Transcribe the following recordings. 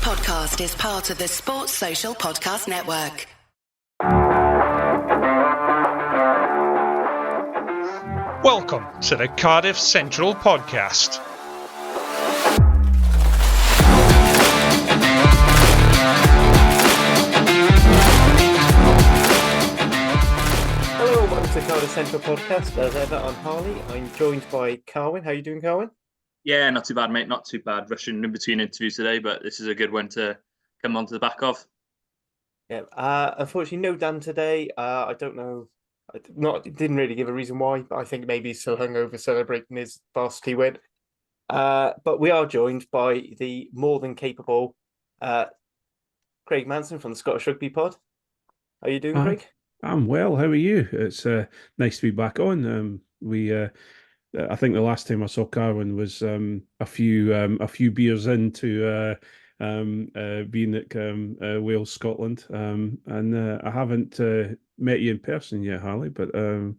podcast is part of the Sports Social Podcast Network. Welcome to the Cardiff Central Podcast. Hello, welcome to the Cardiff Central Podcast. As ever, I'm Harley. I'm joined by Carwyn. How are you doing, Carwyn? Yeah, not too bad, mate. Not too bad. Rushing in between interviews today, but this is a good one to come onto the back of. Yeah. Unfortunately, no Dan today. I don't know. Didn't really give a reason why, but I think maybe he's still hungover celebrating his varsity win. But we are joined by the more than capable Craig Manson from the Scottish Rugby Pod. How are you doing, Craig? I'm well. How are you? It's nice to be back on. I think the last time I saw Carwyn was a few beers into being at Wales, Scotland, and I haven't met you in person yet, Harley. But the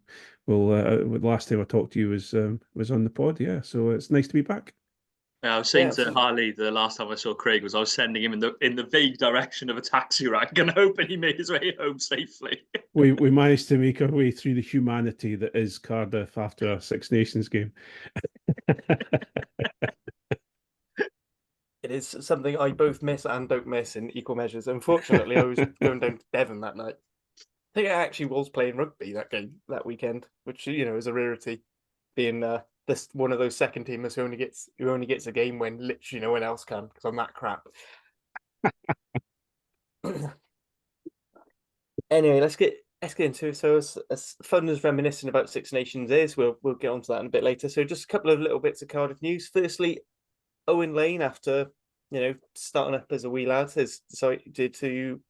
last time I talked to you was on the pod, yeah. So it's nice to be back. I was saying to Harley the last time I saw Craig was I was sending him in the vague direction of a taxi rank and hoping he made his way home safely. We managed to make our way through the humanity that is Cardiff after a Six Nations game. It is something I both miss and don't miss in equal measures. Unfortunately, I was going down to Devon that night. I think I actually was playing rugby that weekend, which is a rarity. Being this one of those second teamers who only gets a game when literally no one else can because I'm that crap. Anyway, let's get into it. So as fun as reminiscing about Six Nations is, we'll get onto that in a bit later. So just a couple of little bits of Cardiff news. Firstly, Owen Lane, after starting up as a wee lad, has decided to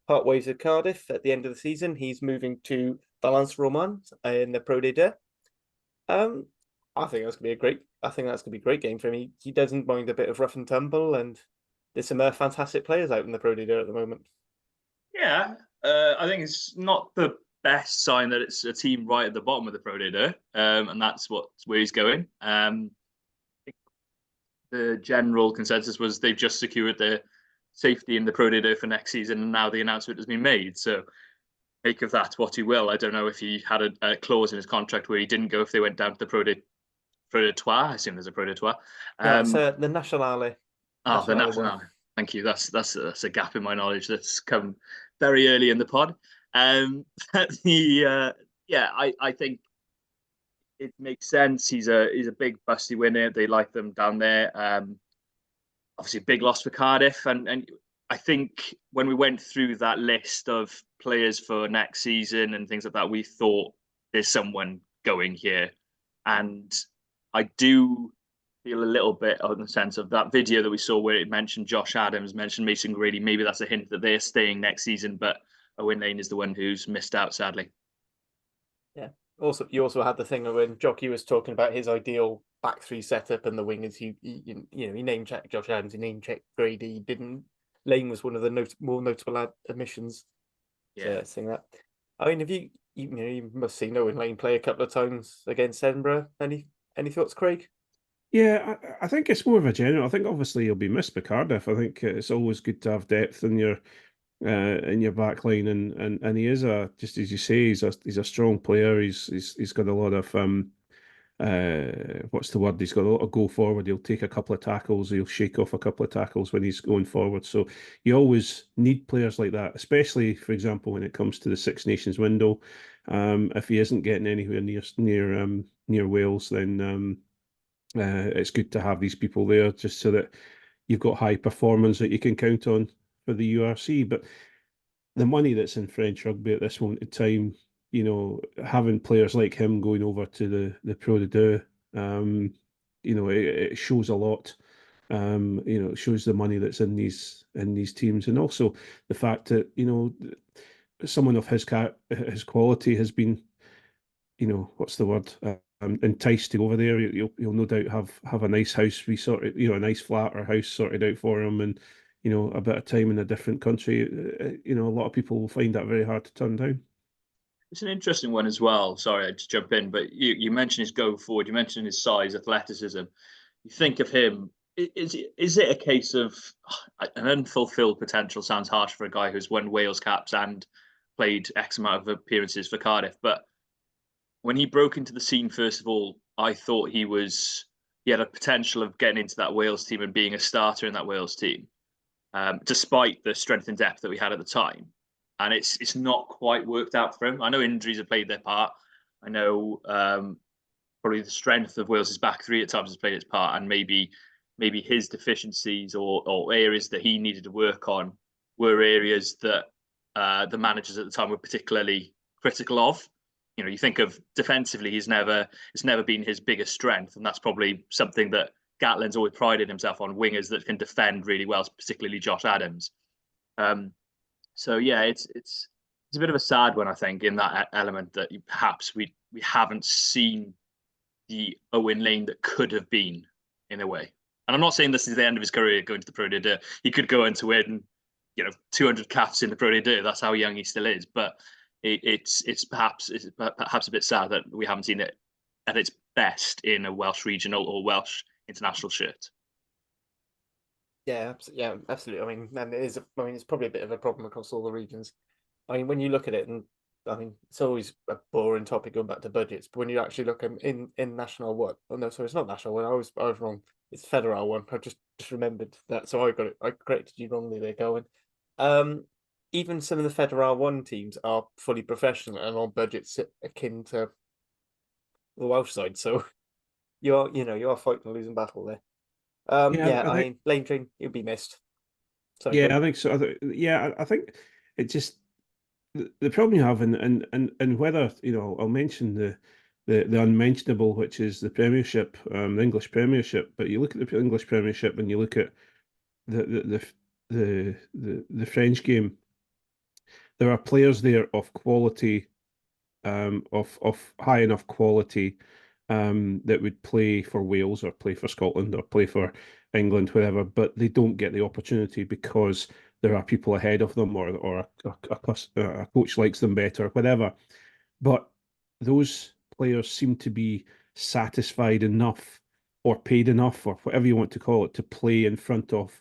part ways with Cardiff at the end of the season. He's moving to Valence Romand in the Pro D2. I think that's gonna be a great game for him. He doesn't mind a bit of rough and tumble, and there's some fantastic players out in the Pro D2 at the moment. Yeah, I think it's not the best sign that it's a team right at the bottom of the Pro D2, and that's where he's going. The general consensus was they've just secured their safety in the Pro D2 for next season, and now the announcement has been made. So make of that what he will. I don't know if he had a clause in his contract where he didn't go if they went down to the Pro D2. I assume there's a Pro D2. It's the Nationale. Oh, the Nationale. Thank you. That's a gap in my knowledge that's come very early in the pod. I think it makes sense. He's a big busty winner. They like them down there. Obviously, a big loss for Cardiff, and I think when we went through that list of players for next season and things like that, we thought there's someone going here, and I do feel a little bit on the sense of that video that we saw where it mentioned Josh Adams, mentioned Mason Grady. Maybe that's a hint that they're staying next season, but Owen Lane is the one who's missed out, sadly. Yeah. Also, you also had the thing when Jockey was talking about his ideal back three setup and the wingers. He name checked Josh Adams, he name checked Grady. He didn't. Lane was one of the more notable admissions. Yeah, saying that. I mean, have you must see Owen Lane play a couple of times against Edinburgh. Any thoughts, Craig? Yeah, I think it's more of a general. I think obviously he'll be missed by Cardiff. I think it's always good to have depth in your back line, and he is just as you say, he's a strong player. He's got a lot of what's the word? He's got a lot of go forward. He'll take a couple of tackles. He'll shake off a couple of tackles when he's going forward. So you always need players like that, especially, for example, when it comes to the Six Nations window. If he isn't getting anywhere near Wales, then it's good to have these people there, just so that you've got high performance that you can count on for the URC. But the money that's in French rugby at this moment in time, having players like him going over to the Pro D2, it shows a lot. It shows the money that's in these teams, and also the fact that someone of his quality has been, what's the word? Enticed to go over there. You'll no doubt have a nice house resorted, a nice flat or house sorted out for him, and a bit of time in a different country. A lot of people will find that very hard to turn down. It's an interesting one as well. Sorry, I just jump in, but you mentioned his go forward. You mentioned his size, athleticism. You think of him is it a case of an unfulfilled potential? Sounds harsh for a guy who's won Wales caps and played X amount of appearances for Cardiff, but when he broke into the scene, first of all, I thought he had a potential of getting into that Wales team and being a starter in that Wales team, despite the strength and depth that we had at the time. And it's not quite worked out for him. I know injuries have played their part. I know probably the strength of Wales's back three at times has played its part, and maybe his deficiencies or areas that he needed to work on were areas that the managers at the time were particularly critical of. You know, you think of defensively, it's never been his biggest strength, and that's probably something that Gatland's always prided himself on: wingers that can defend really well, particularly Josh Adams. So yeah, it's a bit of a sad one, I think, in that element that perhaps we haven't seen the Owen Lane that could have been, in a way. And I'm not saying this is the end of his career going to the Pro D2. He could go on to win, 200 caps in the Pro D2. That's how young he still is. But it's perhaps a bit sad that we haven't seen it at its best in a Welsh regional or Welsh international shirt. Yeah, absolutely. I mean, and it is. I mean, it's probably a bit of a problem across all the regions. I mean, when you look at it, and I mean, it's always a boring topic going back to budgets. But when you actually look in national one, oh no, sorry, it's not national one. I was wrong. It's federal one. I just remembered that, so I got it. I corrected you wrongly there, Carwyn. Even some of the federal one teams are fully professional and on budgets akin to the Welsh side. So you are fighting a losing battle there. I mean, Lane Train, he'll be missed. Sorry, yeah, I think so. I think it just the problem you have, and whether I'll mention the unmentionable, which is the Premiership, the English Premiership. But you look at the English Premiership and you look at the French game. There are players there of quality, of high enough quality, that would play for Wales or play for Scotland or play for England, whatever, but they don't get the opportunity because there are people ahead of them, or a coach likes them better, whatever. But those players seem to be satisfied enough or paid enough, or whatever you want to call it, to play in front of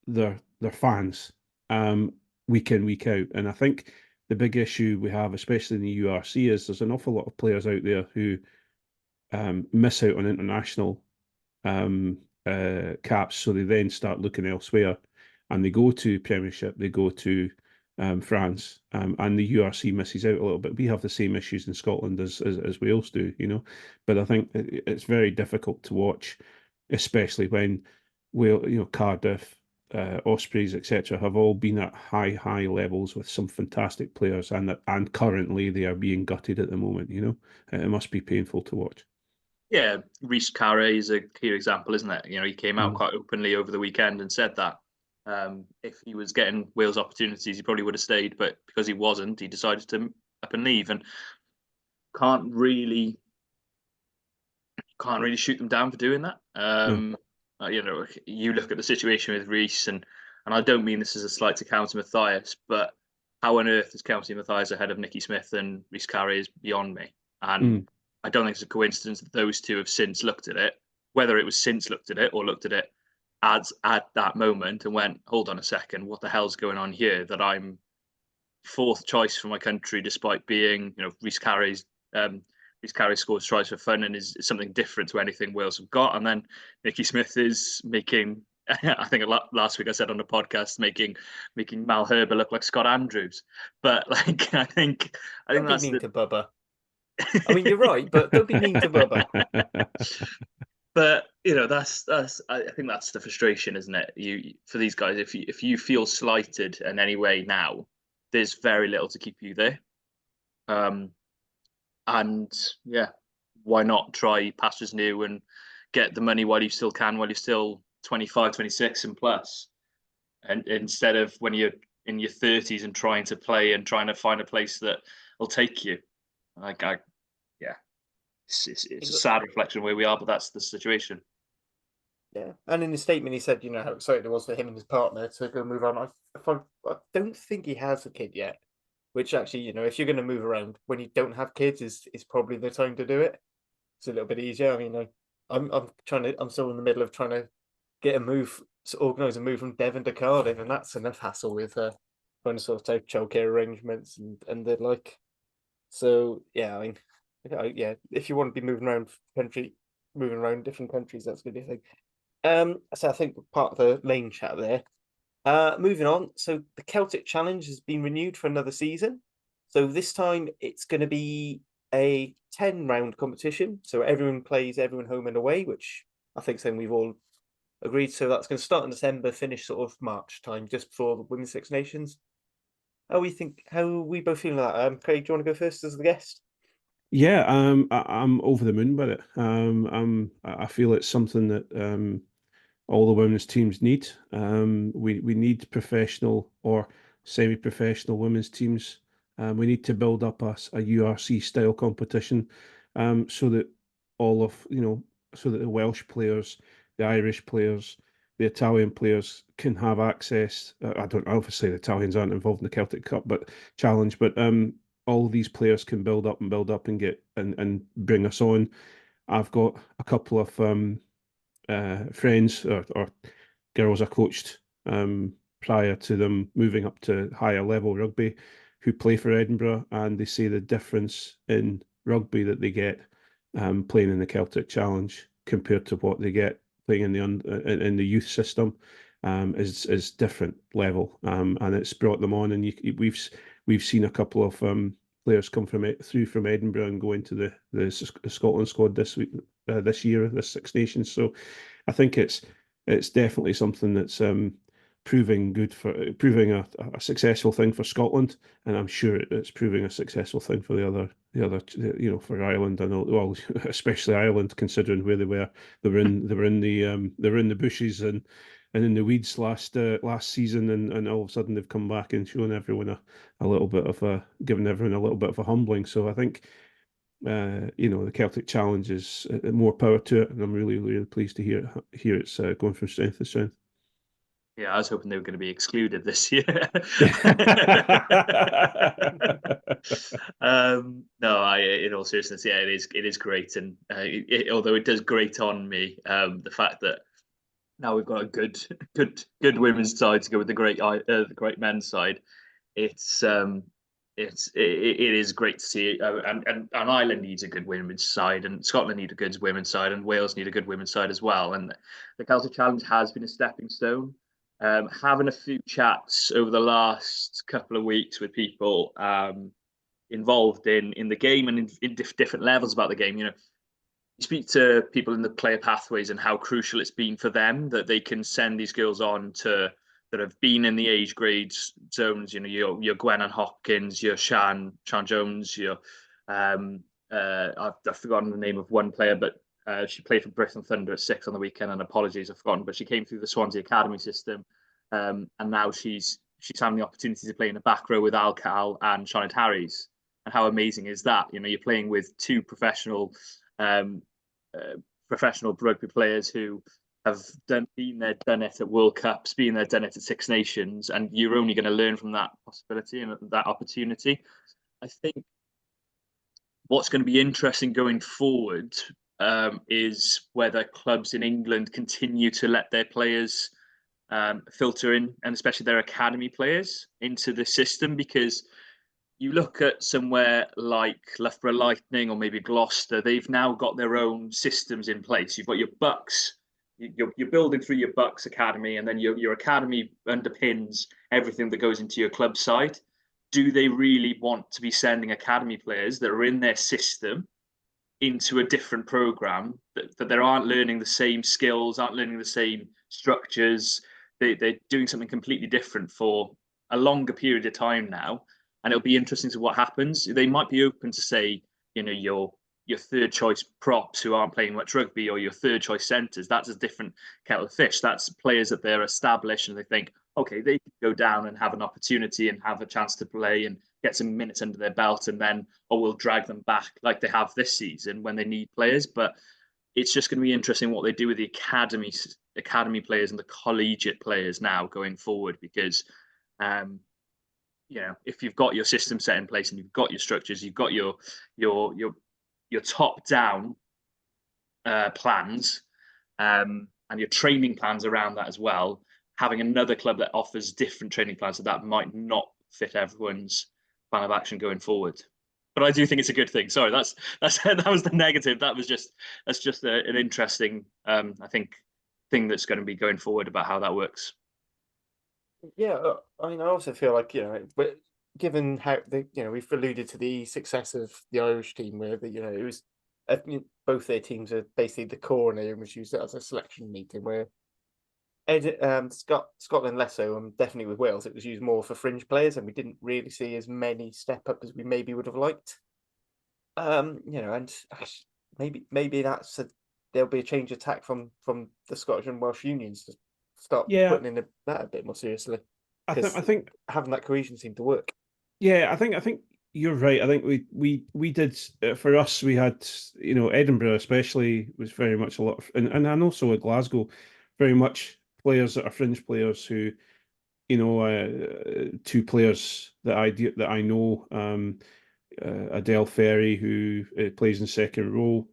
their fans, week in, week out. And I think the big issue we have, especially in the URC, is there's an awful lot of players out there who miss out on international caps, so they then start looking elsewhere, and they go to Premiership, they go to France, and the URC misses out a little bit. We have the same issues in Scotland as Wales do, but I think it's very difficult to watch, especially when Cardiff, Ospreys, etc., have all been at high levels with some fantastic players, and currently they are being gutted at the moment. It must be painful to watch. Yeah, Rhys Carré is a clear example, isn't it? He came out quite openly over the weekend and said that if he was getting Wales opportunities, he probably would have stayed, but because he wasn't, he decided to up and leave, and can't really shoot them down for doing that. You look at the situation with Rhys, and I don't mean this as a slight to County Mathias, but how on earth is County Mathias ahead of Nicky Smith and Rhys Carré is beyond me. And I don't think it's a coincidence that those two have since looked at it, whether it was since looked at it or looked at it at that moment and went, hold on a second, what the hell's going on here? That I'm fourth choice for my country, despite being, Rhys Carré scores tries for fun and is something different to anything Wales have got. And then Nicky Smith is making, I think last week I said on the podcast, making Mal Herber look like Scott Andrews. But I think that's mean to Bubba. I mean, you're right, but don't be mean to Bubba. But that's I think that's the frustration, isn't it? For these guys, if you feel slighted in any way now, there's very little to keep you there. And yeah, why not try pastures new and get the money while you still can, while you're still 25, 26 and plus, and instead of when you're in your 30s and trying to play and trying to find a place that will take you. It's a sad reflection of where we are, but that's the situation. Yeah, and in his statement, he said, how excited it was for him and his partner to go move on. I don't think he has a kid yet, which actually, if you're going to move around when you don't have kids, is probably the time to do it. It's a little bit easier. I mean, I'm still in the middle of trying to get a move, organise a move from Devon to Cardiff, and that's enough hassle with trying to sort out childcare arrangements and the like. So yeah, I mean, yeah, if you want to be moving around different countries, that's going to be a thing. So I think part of the lane chat there. Moving on, so the Celtic Challenge has been renewed for another season. So this time it's going to be a 10-round competition. So everyone plays everyone home and away, which I think something we've all agreed. So that's going to start in December, finish sort of March time, just before the Women's Six Nations. How are we both feeling about that? Craig, do you want to go first as the guest? Yeah, I'm over the moon with it. I feel it's something that all the women's teams need. We need professional or semi-professional women's teams. We need to build up a URC style competition, so that so that the Welsh players, the Irish players, the Italian players can have access. I don't obviously the Italians aren't involved in the Celtic Cup, but challenge. But all these players can build up and get and bring us on. I've got a couple of friends or girls I coached prior to them moving up to higher level rugby who play for Edinburgh, and they say the difference in rugby that they get playing in the Celtic Challenge compared to what they get playing in the youth system is different level, and it's brought them on. And we've seen a couple of players come through from Edinburgh and go into the Scotland squad this week, this year, this Six Nations. So I think it's definitely something that's proving a successful thing for Scotland, and I'm sure it's proving a successful thing for the other for Ireland. I know, well, especially Ireland, considering where they were. They were in the bushes and in the weeds last season, and all of a sudden they've come back and shown everyone a little bit of given everyone a little bit of a humbling. So I think the Celtic Challenge is more power to it, and I'm really, really pleased to hear it's going from strength to strength. Yeah, I was hoping they were going to be excluded this year. No, in all seriousness, yeah, it is great, and although it does grate on me, the fact that now we've got a good women's side to go with the great men's side, it is great to see, and Ireland needs a good women's side, and Scotland need a good women's side, and Wales need a good women's side as well. And the Celtic Challenge has been a stepping stone. Having a few chats over the last couple of weeks with people involved in the game and in different levels about the game. You speak to people in the player pathways and how crucial it's been for them that they can send these girls on that have been in the age grades zones. Your Gwennan Hopkins, your Sian Jones, your I've forgotten the name of one player, but she played for Bristol Thunder at 6 on the weekend, and apologies, I've forgotten, but she came through the Swansea Academy system, and now she's having the opportunity to play in the back row with Al Cal and Sinead Harries. And how amazing is that? You're playing with two professional rugby players who have done it at World Cups, been there, done it at Six Nations, and you're only going to learn from that possibility and that opportunity. I think what's going to be interesting going forward is whether clubs in England continue to let their players filter in, and especially their academy players, into the system, because you look at somewhere like Loughborough Lightning or maybe Gloucester, they've now got their own systems in place. You've got your Bucks, you're building through your Bucks academy, and then your academy underpins everything that goes into your club side. Do they really want to be sending academy players that are in their system into a different program that they aren't learning the same skills, aren't learning the same structures? They're doing something completely different for a longer period of time now. And it'll be interesting to what happens. They might be open to say, your third choice props who aren't playing much rugby, or your third choice centres. That's a different kettle of fish. That's players that they're established and they think, okay, they can go down and have an opportunity and have a chance to play and get some minutes under their belt, and then, we'll drag them back like they have this season when they need players. But it's just going to be interesting what they do with the academy players and the collegiate players now going forward, because if you've got your system set in place and you've got your structures, you've got your top down plans, and your training plans around that as well, having another club that offers different training plans, so that might not fit everyone's plan of action going forward. But I do think it's a good thing. Sorry, that was the negative. That's just an interesting, I think, thing that's going to be going forward about how that works. Yeah, I mean, I also feel like, but given how we've alluded to the success of the Irish team, where it was both their teams are basically the core, and they almost used it as a selection meeting. Where Scotland less so, and definitely with Wales, it was used more for fringe players, and we didn't really see as many step up as we maybe would have liked. And maybe there'll be a change of tack from the Scottish and Welsh unions to start putting in that a bit more seriously. I think having that cohesion seemed to work. Yeah, I think you're right. I think we did for us. We had Edinburgh especially was very much a lot of, and also at Glasgow, very much players that are fringe players who, two players that I know, Adele Ferry, who plays in second row.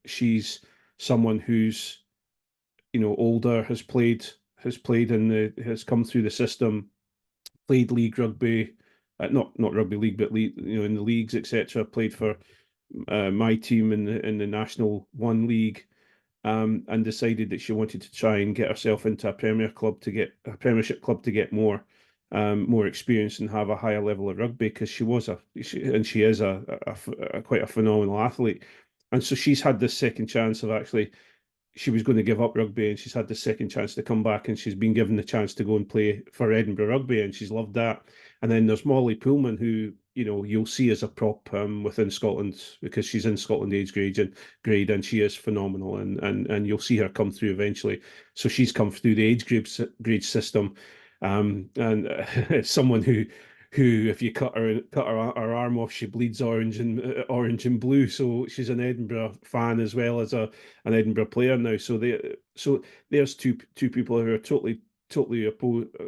She's someone who's older, has come through the system, played league rugby, not rugby league, but in the leagues, etc. Played for my team in the National One League, and decided that she wanted to try and get herself into a Premiership club to get more experience and have a higher level of rugby, because she is quite a phenomenal athlete, and so she's had this second chance of actually. She was going to give up rugby, and she's had the second chance to come back, and she's been given the chance to go and play for Edinburgh Rugby, and she's loved that. And then there's Molly Pullman, who you'll see as a prop within Scotland, because she's in Scotland age grade, and she is phenomenal, and you'll see her come through eventually. So she's come through the age grade system, and someone who if you cut her arm off, she bleeds orange and blue. So she's an Edinburgh fan as well as an Edinburgh player now. So there's two people who are totally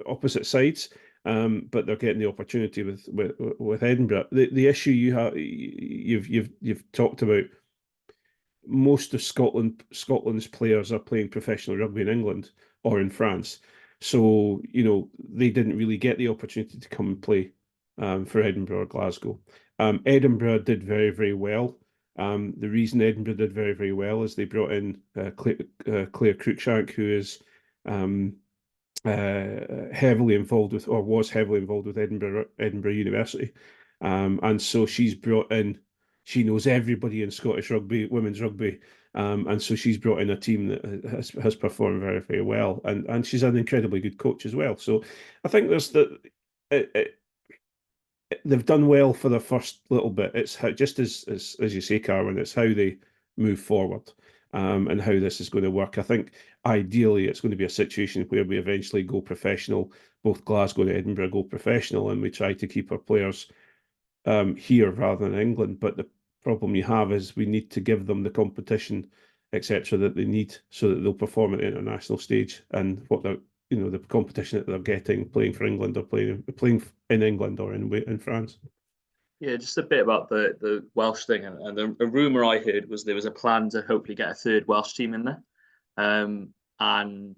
opposite sides, but they're getting the opportunity with Edinburgh. The issue you've talked about. Most of Scotland's players are playing professional rugby in England or in France. So, they didn't really get the opportunity to come and play for Edinburgh or Glasgow. Edinburgh did very, very well. The reason Edinburgh did very, very well is they brought in Claire Cruikshank, who is heavily involved with, or was heavily involved with Edinburgh University. And so she's brought in, she knows everybody in Scottish rugby, women's rugby. And so she's brought in a team that has performed very, very well, and she's an incredibly good coach as well. So I think they've done well for the first little bit. It's how, just as you say, Carwyn, it's how they move forward, and how this is going to work. I think ideally it's going to be a situation where we eventually go professional. Both Glasgow and Edinburgh go professional, and we try to keep our players here rather than England. But the problem you have is we need to give them the competition, etc., that they need, so that they'll perform at the international stage, and what they're, the competition that they're getting playing for England or playing in England or in France. Yeah, just a bit about the Welsh thing, and a rumor I heard was there was a plan to hopefully get a third Welsh team in there, and I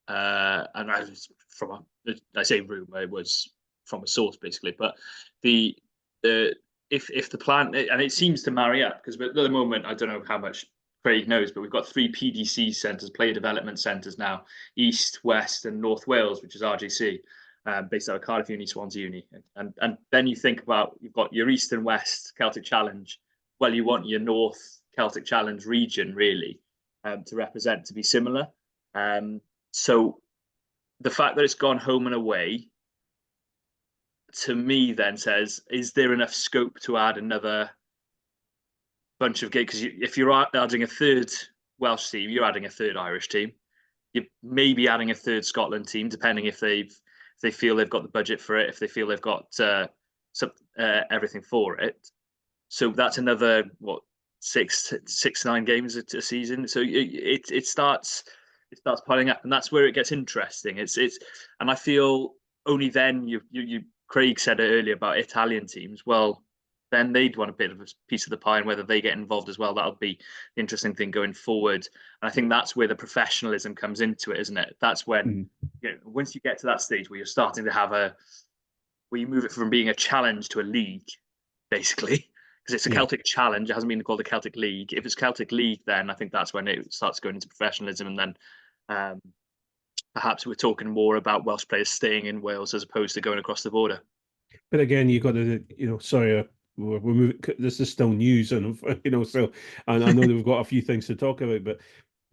was I say rumor, it was from a source basically, but if the plan, and it seems to marry up, because at the moment, I don't know how much Craig knows, but we've got 3 PDC centres, player development centres now: East, West, and North Wales, which is RGC, based out of Cardiff Uni, Swansea Uni. And then you think about, you've got your East and West Celtic Challenge. Well, you want your North Celtic Challenge region really to represent, to be similar. So the fact that it's gone home and away, to me then says, is there enough scope to add another bunch of games? Because if you're adding a third Welsh team, you're adding a third Irish team. You're maybe adding a third Scotland team, depending if they feel they've got the budget for it, if they feel they've got everything for it. So that's another 6-9 games a season. So it starts piling up, and that's where it gets interesting. And I feel only then you Craig said it earlier about Italian teams. Well, then they'd want a bit of a piece of the pie, and whether they get involved as well, that'll be the interesting thing going forward. And I think that's where the professionalism comes into it, isn't it? That's when, once you get to that stage where you're starting to have where you move it from being a challenge to a league, basically, because it's a Celtic challenge. It hasn't been called a Celtic League. If it's Celtic League, then I think that's when it starts going into professionalism, and then perhaps we're talking more about Welsh players staying in Wales as opposed to going across the border. But again, you got to, sorry, we're moving, this is still news, and so, and I know that we've got a few things to talk about, but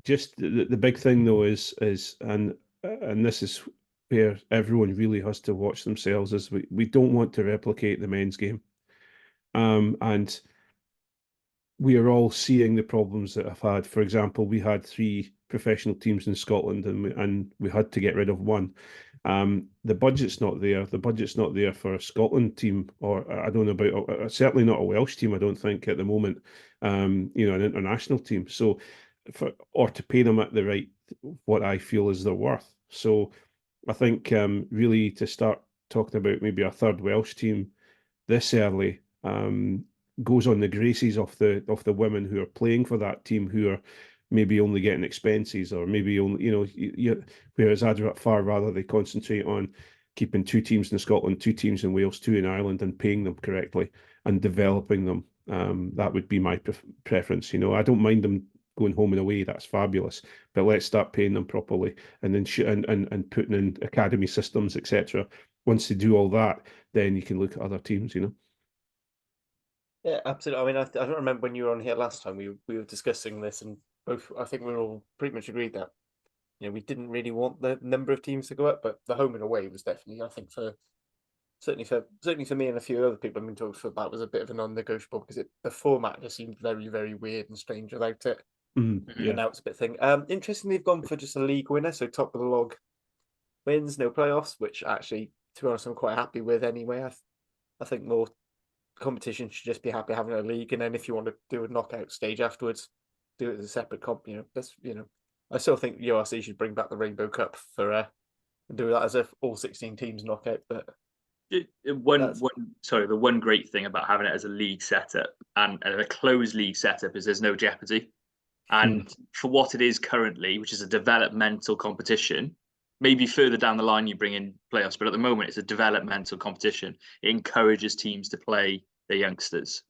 just the big thing though is and this is where everyone really has to watch themselves, is we don't want to replicate the men's game, and we are all seeing the problems that I've had. For example, we had 3 professional teams in Scotland, and we had to get rid of one. The budget's not there. The budget's not there for a Scotland team, or I don't know about, certainly not a Welsh team, I don't think at the moment, an international team. So, or to pay them at the right, what I feel is their worth. So I think really to start talking about maybe a third Welsh team this early goes on the graces of the women who are playing for that team, who are maybe only getting expenses, or maybe only, whereas I'd far rather they concentrate on keeping 2 teams in Scotland, 2 teams in Wales, 2 in Ireland, and paying them correctly and developing them. That would be my preference. I don't mind them going home and away. That's fabulous, but let's start paying them properly, and then and putting in academy systems, etc. Once they do all that, then you can look at other teams. Yeah, absolutely. I mean, I don't remember when you were on here last time. We were discussing this, and I think we were all pretty much agreed that we didn't really want the number of teams to go up, but the home and away was definitely, I think, certainly for me and a few other people I've been talking to, that was a bit of a non-negotiable, because the format just seemed very, very weird and strange without it. Yeah. And now it's a bit thing. Interestingly, they've gone for just a league winner, so top of the log wins, no playoffs, which actually, to be honest, I'm quite happy with anyway. I think more competition should just be happy having a league, and then if you want to do a knockout stage afterwards, do it as a separate comp. I still think URC should bring back the Rainbow Cup and do that as if all 16 teams knockout. But the one great thing about having it as a league setup and a closed league setup is there's no jeopardy. And for what it is currently, which is a developmental competition, maybe further down the line you bring in playoffs, but at the moment it's a developmental competition. It encourages teams to play their youngsters,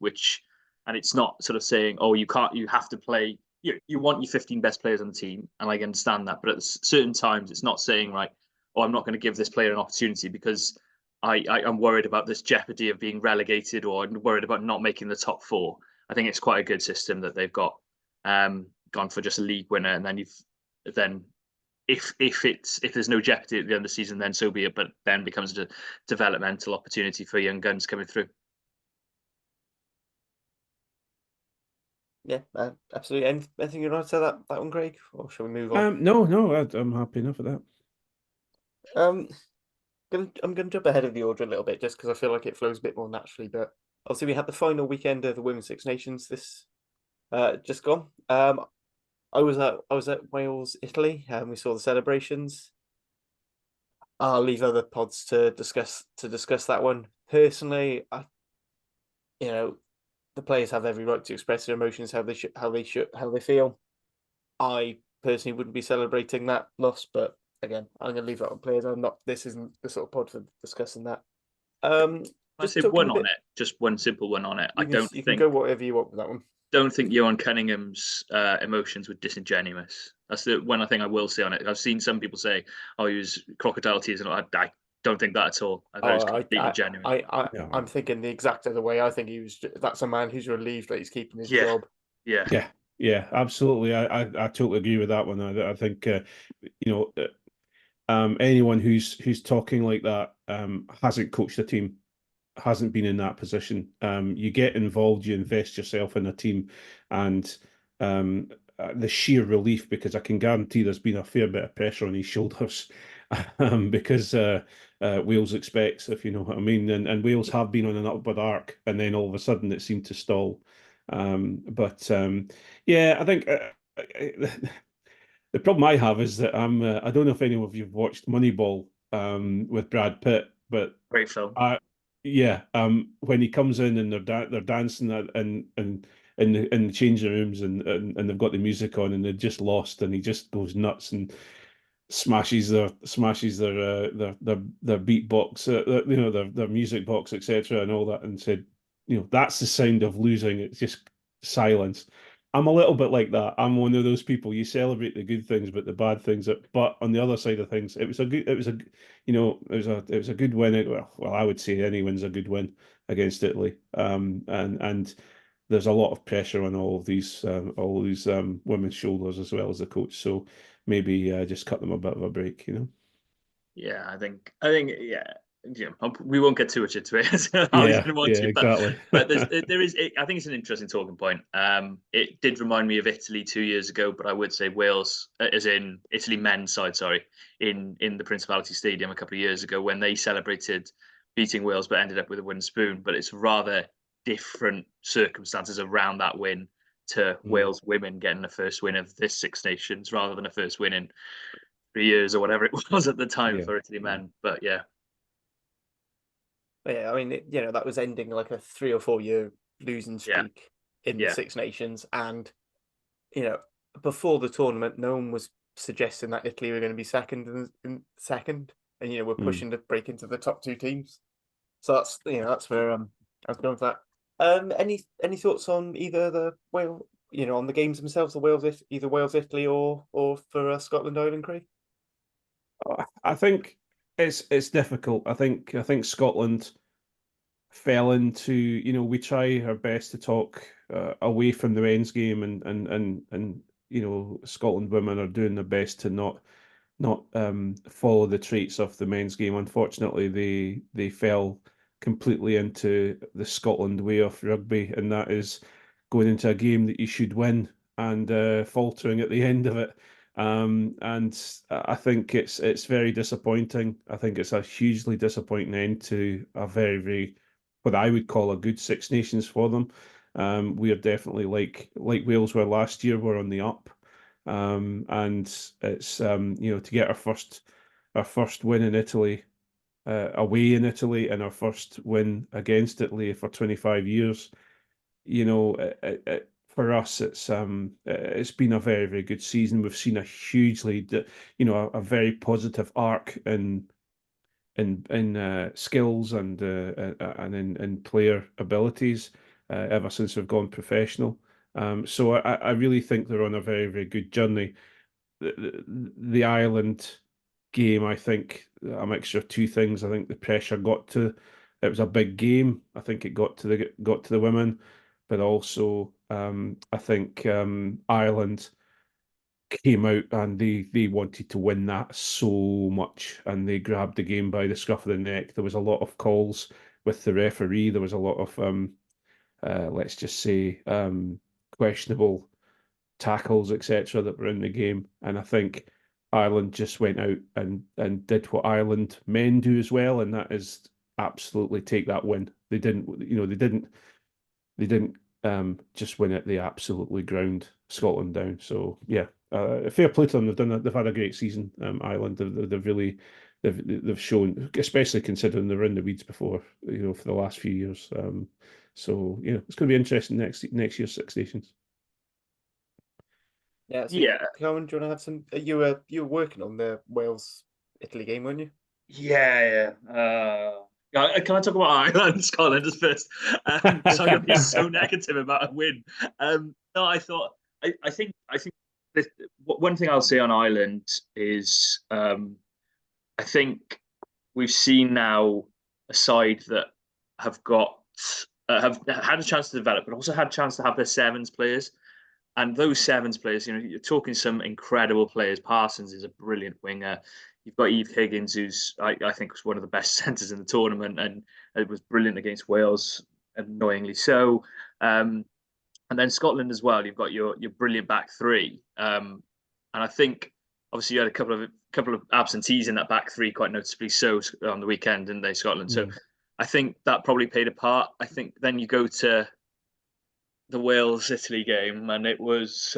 and it's not sort of saying, oh, you have to play. You want your 15 best players on the team, and I understand that, but at certain times it's not saying, right, oh, I'm not going to give this player an opportunity because I'm worried about this jeopardy of being relegated, or I'm worried about not making the top 4. I think it's quite a good system that they've got. Gone for just a league winner, and then if there's no jeopardy at the end of the season, then so be it. But then becomes a developmental opportunity for young guns coming through. Yeah, absolutely. Anything you'd like to say that one, Craig, or shall we move on? No, I'm happy enough with that. I'm gonna jump ahead of the order a little bit, just because I feel like it flows a bit more naturally. But obviously, we had the final weekend of the Women's Six Nations this just gone. I was at Wales, Italy, and we saw the celebrations. I'll leave other pods to discuss that one. Personally, the players have every right to express their emotions, how they feel. I personally wouldn't be celebrating that loss, but again, I'm going to leave that on players. This isn't the sort of pod for discussing that. I say one on it, just one simple one on it. You can go whatever you want with that one. Don't think Johan Cunningham's emotions were disingenuous. That's the one thing I will say on it. I've seen some people say, "Oh, he was crocodile tears," and I don't think that at all. I thought it was completely genuine. I'm thinking the exact other way. I think that's a man who's relieved that he's keeping his job. Yeah, absolutely. I totally agree with that one. I think anyone who's talking like that hasn't coached a team, hasn't been in that position. You get involved, you invest yourself in a team, and the sheer relief, because I can guarantee there's been a fair bit of pressure on his shoulders because Wales expects, if you know what I mean, and Wales have been on an upward arc, and then all of a sudden it seemed to stall. Yeah, I think the problem I have is that I don't know if any of you've watched Moneyball with Brad Pitt, but great film. Yeah, when he comes in and they're dancing in the changing rooms and they've got the music on and they're just lost and he just goes nuts and smashes their beatbox, their music box, etc. and all that, and said, that's the sound of losing. It's just silence. I'm a little bit like that. I'm one of those people. You celebrate the good things, but the bad things. But on the other side of things, it was a good win. Well, I would say any win's a good win against Italy. And there's a lot of pressure on all these women's shoulders as well as the coach. So maybe just cut them a bit of a break. Yeah, yeah. We won't get too much into it. I was Yeah, going to want yeah, to, exactly. but there is. I think it's an interesting talking point. It did remind me of Italy 2 years ago, but I would say Wales, as in Italy men's side, sorry, in the Principality Stadium a couple of years ago when they celebrated beating Wales, but ended up with a wooden spoon. But it's rather different circumstances around that win to Wales women getting the first win of this Six Nations rather than a first win in 3 years or whatever it was at the time Yeah, for Italy men. But yeah. Yeah, I mean, that was ending like a 3 or 4 year losing streak in the Yeah. Six Nations, and before the tournament, no one was suggesting that Italy were going to be second and we're pushing to break into the top two teams. So that's where I was going with that. Any thoughts on either the on the games themselves, either Wales, Italy, or for Scotland, Ireland, Craig? I think it's difficult. I think Scotland fell into, we try our best to talk away from the men's game, and Scotland women are doing their best to not follow the traits of the men's game. Unfortunately, they fell completely into the Scotland way of rugby, and that is going into a game that you should win and faltering at the end of it. And I think it's very disappointing. I think it's a hugely disappointing end to a very, very, what I would call a good Six Nations for them. We are definitely like Wales were last year. We're on the up. And it's to get our first win in Italy, away in Italy, and our first win against Italy for 25 years. For us, it's been a very, very good season. We've seen a hugely, a very positive arc in skills and in player abilities ever since we've gone professional. So I really think they're on a very, very good journey. The Ireland game, I think a mixture of two things. I think the pressure it was a big game. I think it got to the women, but also I think Ireland came out and they wanted to win that so much, and they grabbed the game by the scruff of the neck. There was a lot of calls with the referee. There was a lot of let's just say questionable tackles, etc., that were in the game. And I think Ireland just went out and did what Ireland men do as well, and that is absolutely take that win. They didn't just win it. They absolutely ground Scotland down. So yeah, fair play to them. They've had a great season. Ireland, they've really they've shown, especially considering they were in the weeds before, for the last few years. So it's going to be interesting next year's Six Nations. Yeah. So, Yeah. Carwyn, do you want to have some? You were working on the Wales Italy game, weren't you? Yeah. Can I talk about Ireland and Scotland as first? Because I'm going to be so negative about a win. No, I think this, one thing I'll say on Ireland is I think we've seen now a side that have had a chance to develop, but also had a chance to have their sevens players. And those sevens players, you're talking some incredible players. Parsons is a brilliant winger. You've got Eve Higgins, who's I think was one of the best centres in the tournament, and it was brilliant against Wales, annoyingly so. And then Scotland as well. You've got your brilliant back three, and I think obviously you had a couple of absentees in that back three, quite noticeably so on the weekend, didn't they, Scotland? So I think that probably played a part. I think then you go to the Wales Italy game, and it was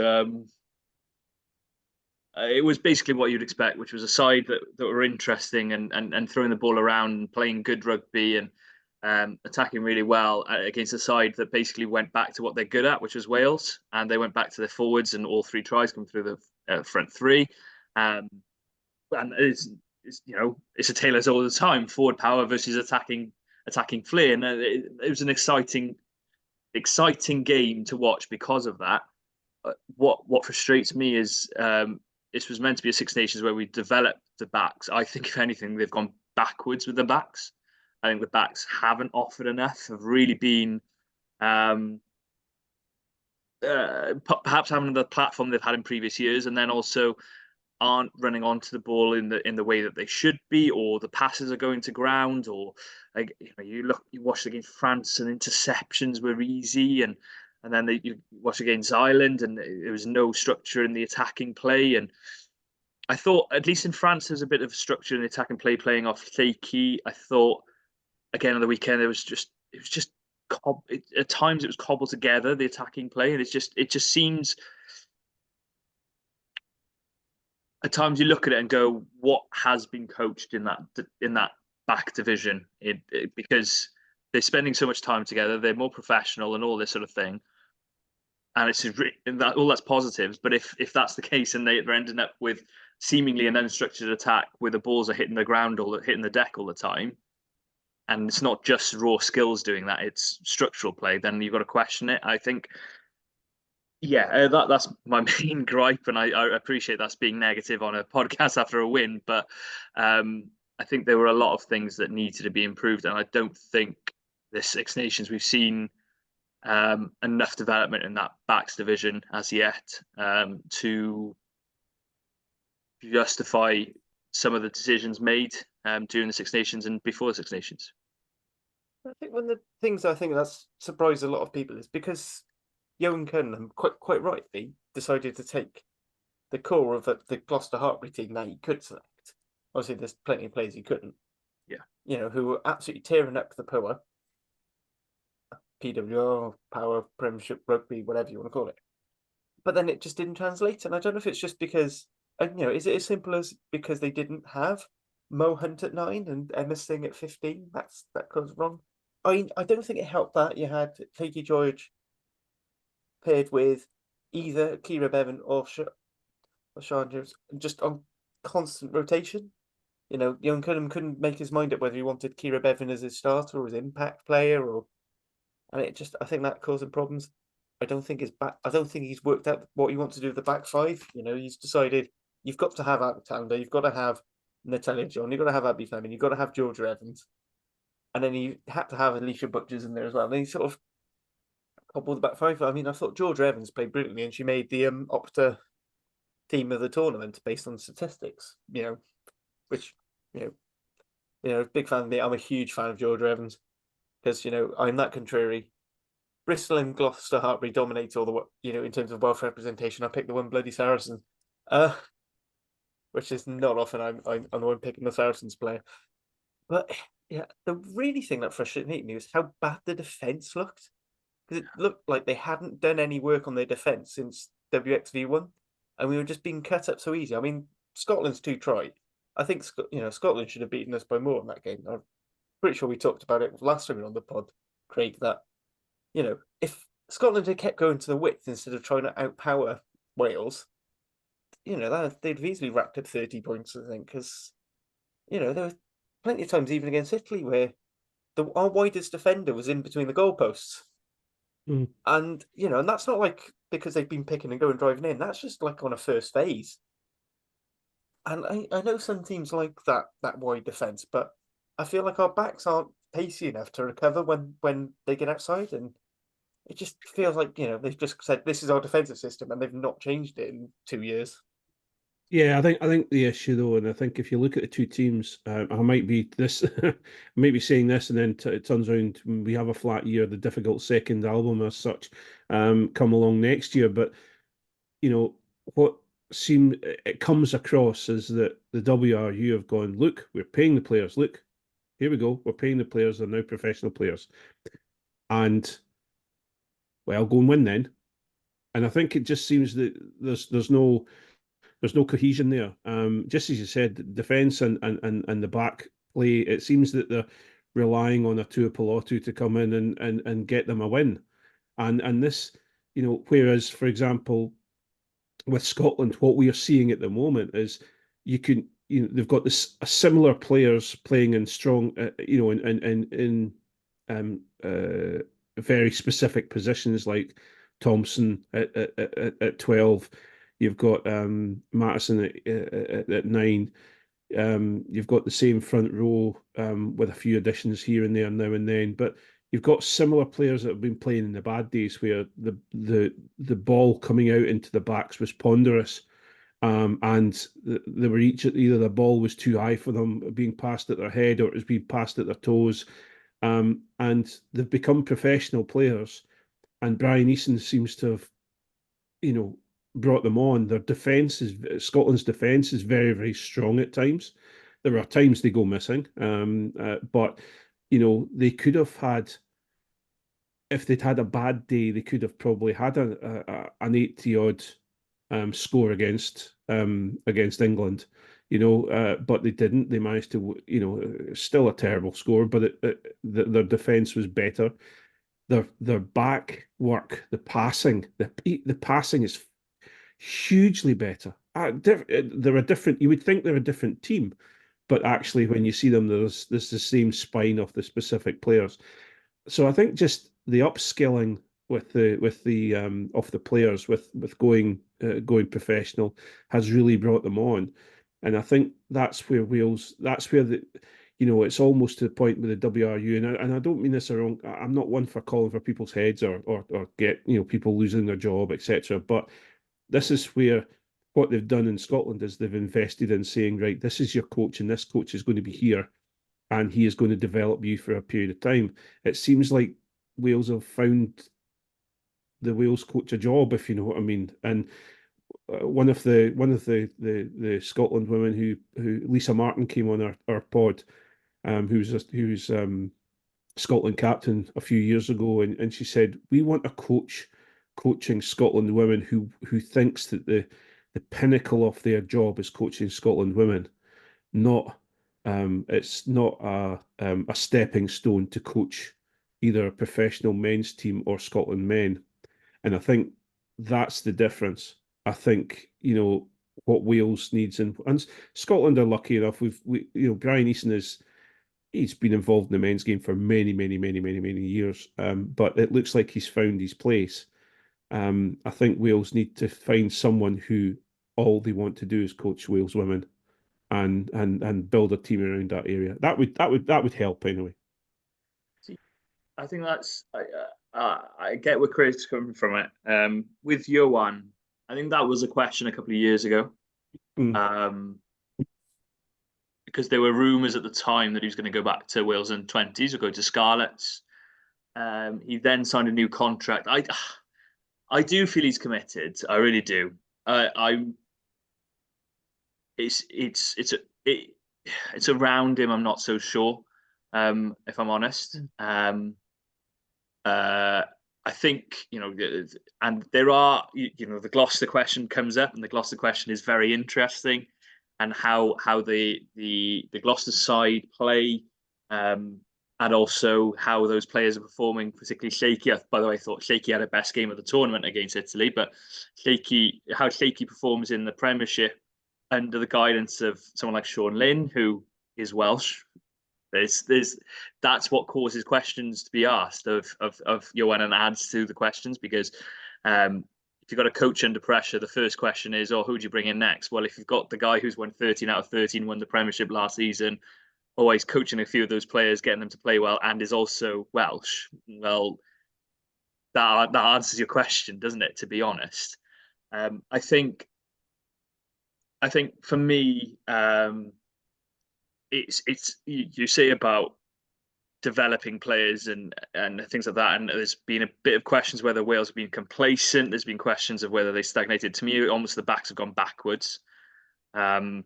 basically what you'd expect, which was a side that were interesting and throwing the ball around and playing good rugby. And attacking really well against a side that basically went back to what they're good at, which was Wales, and they went back to their forwards, and all 3 tries come through the front 3. And it's a tale as old as time: forward power versus attacking flair, and it was an exciting game to watch because of that. What frustrates me is this was meant to be a Six Nations where we developed the backs. I think, if anything, they've gone backwards with the backs. I think the backs haven't offered enough, have really been perhaps having the platform they've had in previous years, and then also aren't running onto the ball in the way that they should be, or the passes are going to ground, or you watch against France and interceptions were easy, and then you watch against Ireland and there was no structure in the attacking play. And I thought, at least in France, there's a bit of structure in the attacking play, playing off Fakey. I thought again on the weekend it was just at times it was cobbled together, the attacking play, and it just seems. At times you look at it and go, what has been coached in that back division? Because they're spending so much time together, they're more professional and all this sort of thing. And all that's positives. But if that's the case and they're ending up with seemingly an unstructured attack where the balls are hitting the ground or hitting the deck all the time, and it's not just raw skills doing that, it's structural play, then you've got to question it. I think that's my main gripe, and I appreciate that's being negative on a podcast after a win, but I think there were a lot of things that needed to be improved, and I don't think this Six Nations we've seen enough development in that backs division as yet to justify some of the decisions made during the Six Nations and before the Six Nations. I think one of the things that's surprised a lot of people is because Johan Cunningham, quite rightly, decided to take the core of the Gloucester Hartpury team that he could select. Obviously, there's plenty of players he couldn't. Yeah. Who were absolutely tearing up the POA, PWR, Power, Premiership, Rugby, whatever you want to call it. But then it just didn't translate, and I don't know if it's just because, is it as simple as because they didn't have Mo Hunt at 9 and Emma Singh at 15? That goes wrong. I don't think it helped that you had Fakey George paired with either Kira Bevan or Sean Jones, just on constant rotation. Young Cunningham couldn't make his mind up whether he wanted Kira Bevan as his starter or his impact player, I think that caused him problems. I don't think he's worked out what he wants to do with the back 5. He's decided you've got to have Alexander, you've got to have Natalia John, you've got to have Abby Fleming, you've got to have Georgia Evans, and then you had to have Alicia Butchers in there as well. And then he sort of cobbled the back 5. I mean, I thought Georgia Evans played brilliantly, and she made the Opta team of the tournament based on statistics. Which big fan of me. I'm a huge fan of Georgia Evans because I'm that contrary. Bristol and Gloucester Hartpury dominate all the in terms of wealth representation. I picked the one bloody Saracen, which is not often I'm the one picking the Saracens player. But the really thing that frustrated me was how bad the defence looked. Because it looked like they hadn't done any work on their defence since WXV1, and we were just being cut up so easy. I mean, Scotland's 2 try. I think Scotland should have beaten us by more in that game. I'm pretty sure we talked about it last time we were on the pod, Craig, that if Scotland had kept going to the width instead of trying to outpower Wales, they'd have easily racked up 30 points, I think, because there were plenty of times, even against Italy, where our widest defender was in between the goalposts. And and that's not like because they've been picking and going driving in. That's just like on a first phase. And I know some teams like that wide defence, but I feel like our backs aren't pacey enough to recover when they get outside, and it just feels like they've just said this is our defensive system, and they've not changed it in 2 years. Yeah, I think the issue though, and I think if you look at the 2 teams, I might be saying this, and then it turns around we have a flat year, the difficult second album as such, come along next year. But what it comes across is that the WRU have gone, look, we're paying the players. Look, here we go, we're paying the players. They're now professional players, and well, go and win then. And I think it just seems that there's no cohesion there. Just as you said, defence and the back play, it seems that relying on a Tuipulotu to come in and get them a win. And this, whereas, for example, with Scotland, what we are seeing at the moment is they've got a similar players playing in strong, in very specific positions like Thompson at 12. You've got Mattison at 9. You've got the same front row with a few additions here and there now and then, but you've got similar players that have been playing in the bad days where the ball coming out into the backs was ponderous, and they were either the ball was too high for them being passed at their head or it was being passed at their toes, and they've become professional players. And Brian Easton seems to have, brought them on. Scotland's defence is very, very strong at times. There are times they go missing, but they could have had, if they'd had a bad day, they could have probably had an 80-odd score against England, but they didn't. They managed to, still a terrible score, but their defence was better. Their back work, the passing is hugely better. They're a different. You would think they're a different team, but actually, when you see them, there's the same spine of the specific players. So I think just the upskilling with the of the players with going professional has really brought them on, and I think that's where Wales. That's where it's almost to the point with the WRU, and I don't mean this wrong. I'm not one for calling for people's heads or get people losing their job, etc. But this is where what they've done in Scotland is they've invested in saying, right, this is your coach, and this coach is going to be here, and he is going to develop you for a period of time. It seems like Wales have found the Wales coach a job, if you know what I mean. And one of the Scotland women who Lisa Martin came on our pod, who's Scotland captain a few years ago, and she said, we want a coach coaching Scotland women who thinks that the pinnacle of their job is coaching Scotland women, not it's not a stepping stone to coach either a professional men's team or Scotland men. And I think that's the difference. I think what Wales needs, and Scotland are lucky enough. Brian Easton he's been involved in the men's game for many, many, many, many, many years. But it looks like he's found his place. I think Wales need to find someone who all they want to do is coach Wales women, and build a team around that area. That would help anyway. I think that's I get where Craig's coming from it. With Johan, I think that was a question a couple of years ago. Because there were rumours at the time that he was going to go back to Wales in 20s or go to Scarlets. He then signed a new contract. I do feel he's committed. I really do. It's around him. I'm not so sure. If I'm honest. I think and there are the Gloucester question comes up, and the Gloucester question is very interesting, and how the Gloucester side play, and also how those players are performing, particularly Shaky. By the way, I thought Shaky had a best game of the tournament against Italy, but how Shaky performs in the Premiership under the guidance of someone like Sean Lynn, who is Welsh. That's what causes questions to be asked of Johan, and adds to the questions, because if you've got a coach under pressure, the first question is, who do you bring in next? Well, if you've got the guy who's won 13 out of 13, won the Premiership last season, always coaching a few of those players, getting them to play well, and is also Welsh, well, that answers your question, doesn't it, to be honest? I think for me, it's you say about developing players and things like that, and there's been a bit of questions whether Wales have been complacent. There's been questions of whether they stagnated. To me, almost the backs have gone backwards. That's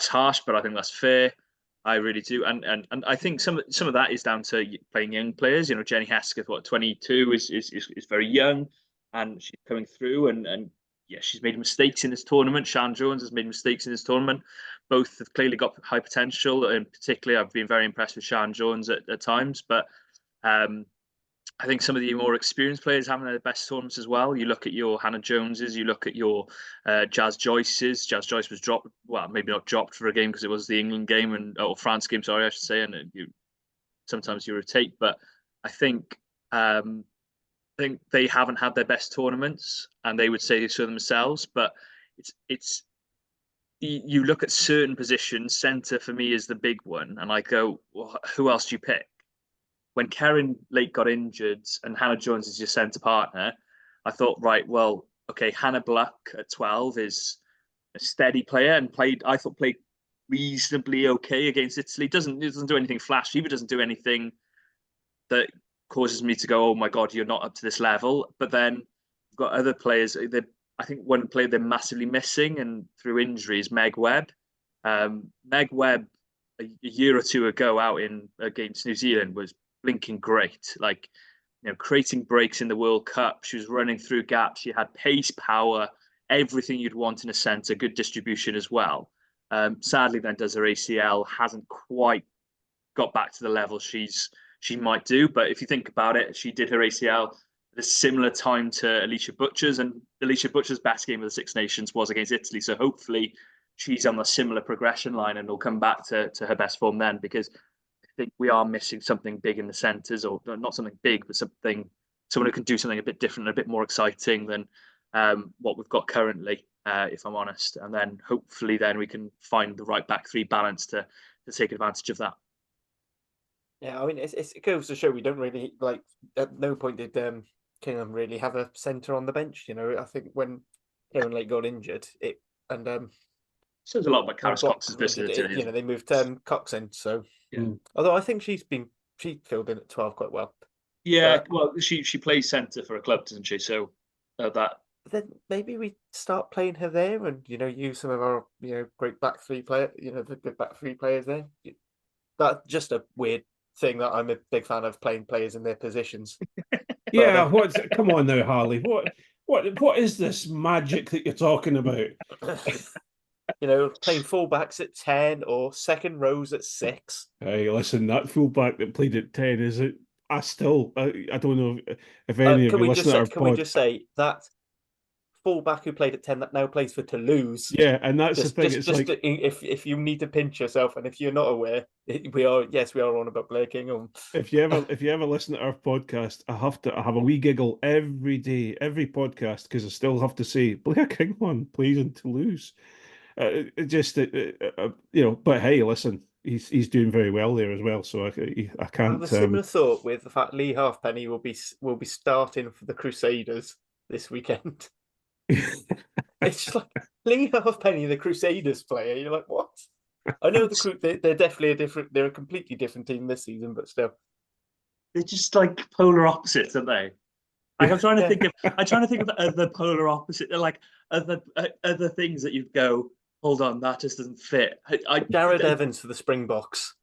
harsh, but I think that's fair. I really do, and I think some of that is down to playing young players. Jenny Hesketh, 22, is very young, and she's coming through, and yeah, she's made mistakes in this tournament. Sian Jones has made mistakes in this tournament, both have clearly got high potential, and particularly I've been very impressed with Sian Jones at times. But I think some of the more experienced players haven't had the best tournaments as well. You look at your Hannah Joneses, you look at your Jazz Joyces. Jazz Joyce was dropped, well, maybe not dropped for a game because it was the England game or France game, sorry, I should say. And sometimes you rotate, but I think they haven't had their best tournaments, and they would say so themselves. But it's you look at certain positions. Centre for me is the big one, and I go, well, who else do you pick? When Karen Lake got injured and Hannah Jones is your centre partner, I thought, right, well, okay, Hannah Bluck at 12 is a steady player and played reasonably okay against Italy. Doesn't do anything flashy, but doesn't do anything that causes me to go, oh my God, you're not up to this level. But then you've got other players. I think one player they're massively missing and through injuries, Meg Webb. Meg Webb, a year or two ago out against New Zealand was blinking great. Like, creating breaks in the World Cup. She was running through gaps. She had pace, power, everything you'd want in a centre, good distribution as well. Sadly, then does her ACL, hasn't quite got back to the level she might do. But if you think about it, she did her ACL at a similar time to Alicia Butcher's, and Alicia Butcher's best game of the Six Nations was against Italy. So hopefully she's on a similar progression line and will come back to her best form then, because I think we are missing something big in the centres, or not something big, but someone who can do something a bit different, a bit more exciting than what we've got currently, if I'm honest. And then hopefully then we can find the right back three balance to take advantage of that. Yeah, I mean, it goes to show we don't really, like, at no point did Kingham really have a centre on the bench. I think when Karen Lake got injured, says a lot about Karis Cox's versatility. They moved Cox in, so yeah. Although I think she filled in at 12 quite well. Yeah, well, she plays centre for a club, doesn't she? So that. Then maybe we start playing her there, and use some of our great back three player, the good back three players there. That's just a weird thing that I'm a big fan of, playing players in their positions. Yeah, come on now, Harley. What is this magic that you're talking about? Playing fullbacks at 10 or second rows at 6. Hey, listen, that fullback that played at 10, is it? I don't know if any of you listen to our pod. Can we just say that fullback who played at 10 that now plays for Toulouse? Yeah, and that's the thing. If you need to pinch yourself, and if you're not aware, we are on about Blair Kingham. If you ever listen to our podcast, I have a wee giggle every day, every podcast, because I still have to say Blair Kingham plays in Toulouse. But hey, listen, he's doing very well there as well. So I can't. I have a similar thought with the fact Lee Halfpenny will be starting for the Crusaders this weekend. It's just like Lee Halfpenny, the Crusaders player. You're like, what? I know they're definitely they're a completely different team this season, but still, they're just like polar opposites, aren't they? Like, I'm trying to think of other polar opposite, like other things that you'd go, hold on, that just doesn't fit. Jared Evans for the Springboks.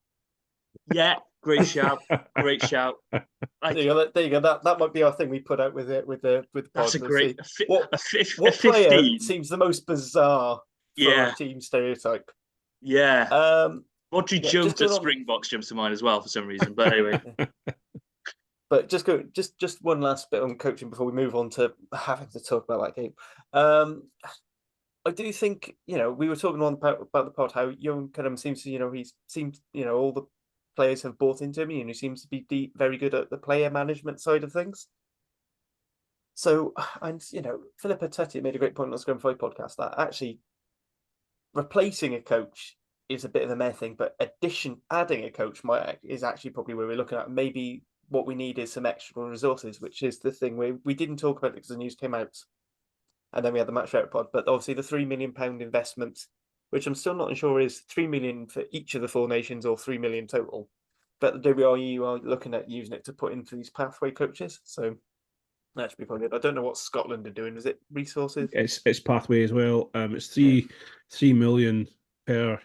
Yeah, great shout. Great shout. There you go. That might be our thing we put out with the pod. That's a great. What player seems the most bizarre for our team stereotype? Yeah. Audrey Jones at Springboks jumps to mind as well for some reason. But anyway. But just one last bit on coaching before we move on to having to talk about that game. I do think, we were talking about the pod how young Cunham seems to, all the players have bought into him, and he seems to be very good at the player management side of things. So, and Philippa Tutti made a great point on the Scrum 5 podcast that actually replacing a coach is a bit of a meh thing, but adding a coach is actually probably where we're looking at. Maybe what we need is some extra resources, which is the thing we didn't talk about it because the news came out, and then we had the match out pod. But obviously the £3 million investment, which I'm still not sure is 3 million for each of the four nations or 3 million total. But the WRU are looking at using it to put into these pathway coaches. So that should be probably good. I don't know what Scotland are doing. Is it resources? It's pathway as well. It's 3 million per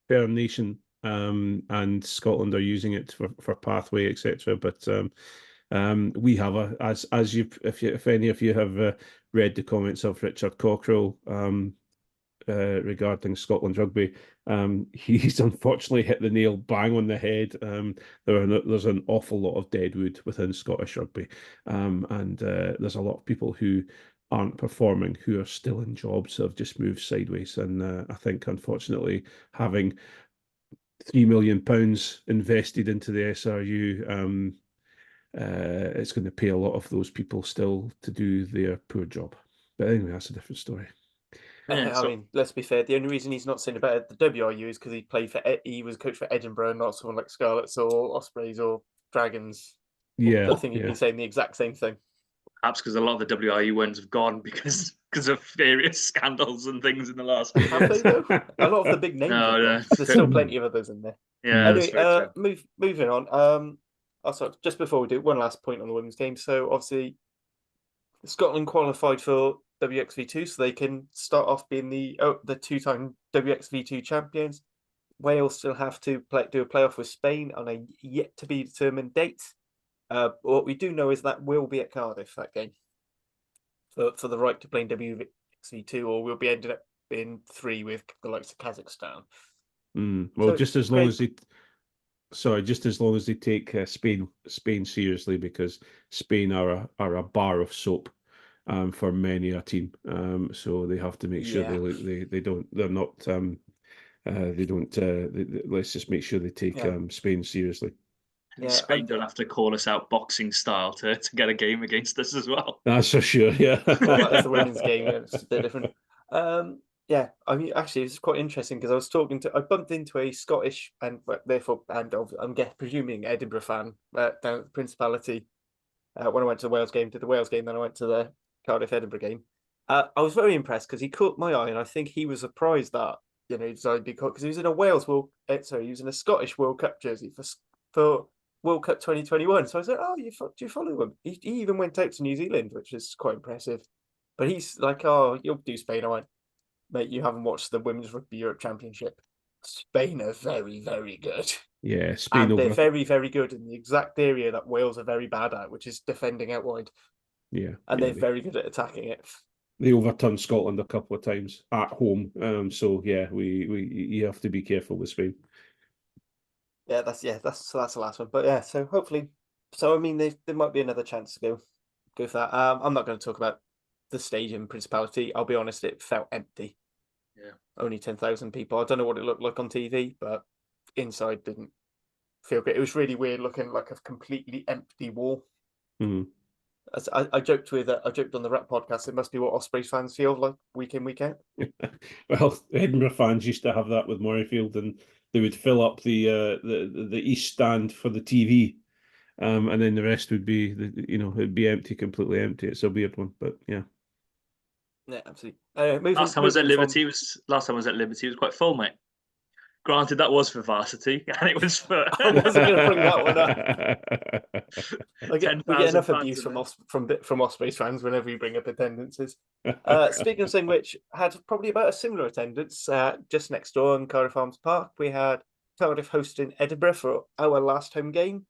nation, and Scotland are using it for pathway, etc. But we have if any of you have read the comments of Richard Cockrell, regarding Scotland Rugby. He's unfortunately hit the nail bang on the head. There's an awful lot of deadwood within Scottish Rugby, and there's a lot of people who aren't performing, who are still in jobs that have just moved sideways. And I think, unfortunately, having £3 million invested into the SRU, it's going to pay a lot of those people still to do their poor job. But anyway, that's a different story. Yeah, I mean, let's be fair. The only reason he's not seen about the WRU is because he was coach for Edinburgh, not someone like Scarlets or Ospreys or Dragons. Yeah, I think he'd be saying the exact same thing. Perhaps because a lot of the WRU ones have gone because of various scandals and things in the last few Have years. they though? A lot of the big names. No, no. There's still plenty of others in there. Yeah. Anyway, moving on. Also, just before we do, one last point on the women's game. So obviously, Scotland qualified for WXV2, so they can start off being the two-time WXV2 champions. Wales still have to do a playoff with Spain on a yet to be determined date. What we do know is that will be at Cardiff, that game, for the right to play in WXV2, or we'll be ended up in 3 with the likes of Kazakhstan. Well, So, just as long as they take Spain seriously, because Spain are a bar of soap for many a team. So they have to make sure let's just make sure they take Spain seriously. Spain don't have to call us out boxing style to get a game against us as well. That's for sure. Yeah. Well, that is the women's game. It's a bit different. Yeah, I mean, actually, it's quite interesting because I bumped into a Scottish and I'm presuming Edinburgh fan down at the Principality when I went to the Wales game. Did the Wales game, then I went to the Cardiff Edinburgh game. I was very impressed because he caught my eye, and I think he was surprised that he decided because he was in a he was in a Scottish World Cup jersey for World Cup 2021. So I was like, "Oh, do you follow him?" He even went out to New Zealand, which is quite impressive. But he's like, "Oh, you'll do Spain." I went, "Mate, you haven't watched the Women's Rugby Europe Championship. Spain are very, very good. Yeah, Spain and they're very, very good in the exact area that Wales are very bad at, which is defending out wide. Yeah, and they're very good at attacking it. They overturned Scotland a couple of times at home. So yeah, you have to be careful with Spain. That's the last one. But yeah, so hopefully, I mean, there might be another chance to go for that. I'm not going to talk about the stage in Principality. I'll be honest, it felt empty. Yeah, only 10,000 people. I don't know what it looked like on TV, but inside didn't feel good. It was really weird, looking like a completely empty wall. Mm-hmm. I joked on the Rap podcast. It must be what Ospreys fans feel like week in, week out. Well, Edinburgh fans used to have that with Murrayfield, and they would fill up the east stand for the TV, and then the rest would be it'd be empty, completely empty. It's a weird one, but yeah. Yeah, absolutely. Last time I was at Liberty was quite full, mate. Granted, that was for varsity, and it was for. I wasn't going to bring that one up. We get enough abuse from Ospreys fans whenever you bring up attendances. Speaking of saying which, had probably about a similar attendance just next door in Cardiff Arms Park. We had Cardiff hosting Edinburgh for our last home game.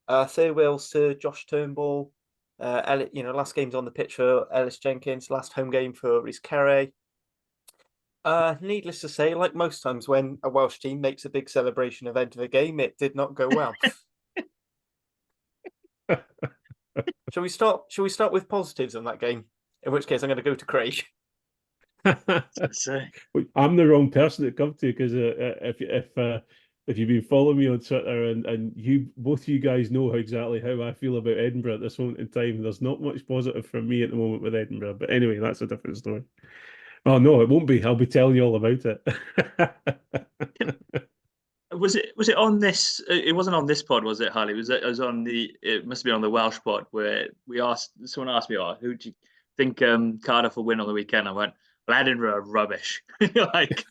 Farewells to Josh Turnbull. Last game's on the pitch for Ellis Jenkins. Last home game for Rhys Carey. Needless to say, like most times when a Welsh team makes a big celebration event of a game, it did not go well. Shall we start with positives on that game? In which case, I'm going to go to Craig. I'm the wrong person to come to, because if you've been following me on Twitter and both you guys know exactly how I feel about Edinburgh at this moment in time, there's not much positive from me at the moment with Edinburgh. But anyway, that's a different story. Oh no, it won't be. I'll be telling you all about it. Was it on this? It wasn't on this pod, was it, Harley? It was on the. It must have been on the Welsh pod where someone asked me, "Oh, who do you think Cardiff will win on the weekend?" I went, "Well, Edinburgh are rubbish. Like,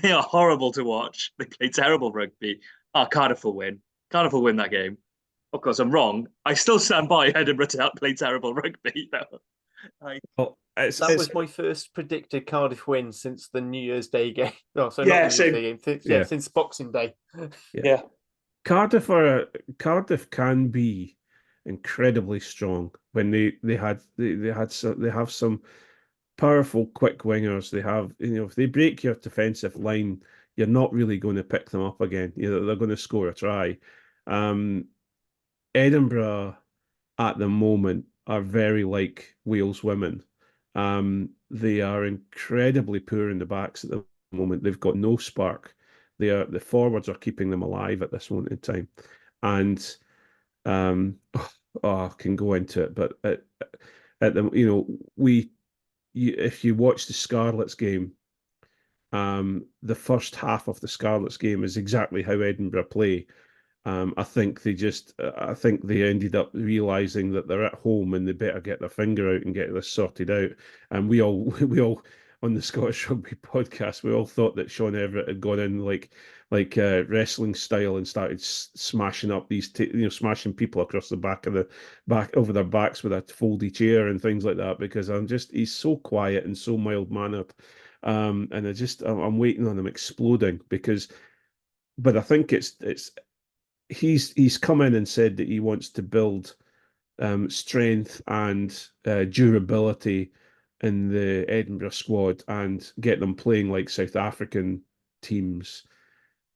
they are horrible to watch. They play terrible rugby. Oh, Cardiff will win. Cardiff will win that game." Of course, I'm wrong. I still stand by Edinburgh to play terrible rugby. That was my first predicted Cardiff win since the New Year's Day game. No, so yeah, not New Year's Day game. Since Boxing Day. Yeah. Cardiff can be incredibly strong when they have some powerful, quick wingers. They have, if they break your defensive line, you're not really going to pick them up again. They're going to score a try. Um, Edinburgh at the moment are very like Wales women. They are incredibly poor in the backs at the moment. They've got no spark. The forwards are keeping them alive at this moment in time, and I can go into it, but at the if you watch the Scarlets game, the first half of the Scarlets game is exactly how Edinburgh play. I think they ended up realizing that they're at home and they better get their finger out and get this sorted out. And we all on the Scottish Rugby podcast, we all thought that Sean Everett had gone in like wrestling style and started smashing up smashing people across the back over their backs with a foldy chair and things like that. Because he's so quiet and so mild mannered, and I'm waiting on him exploding but I think he's come in and said that he wants to build strength and durability in the Edinburgh squad and get them playing like South African teams.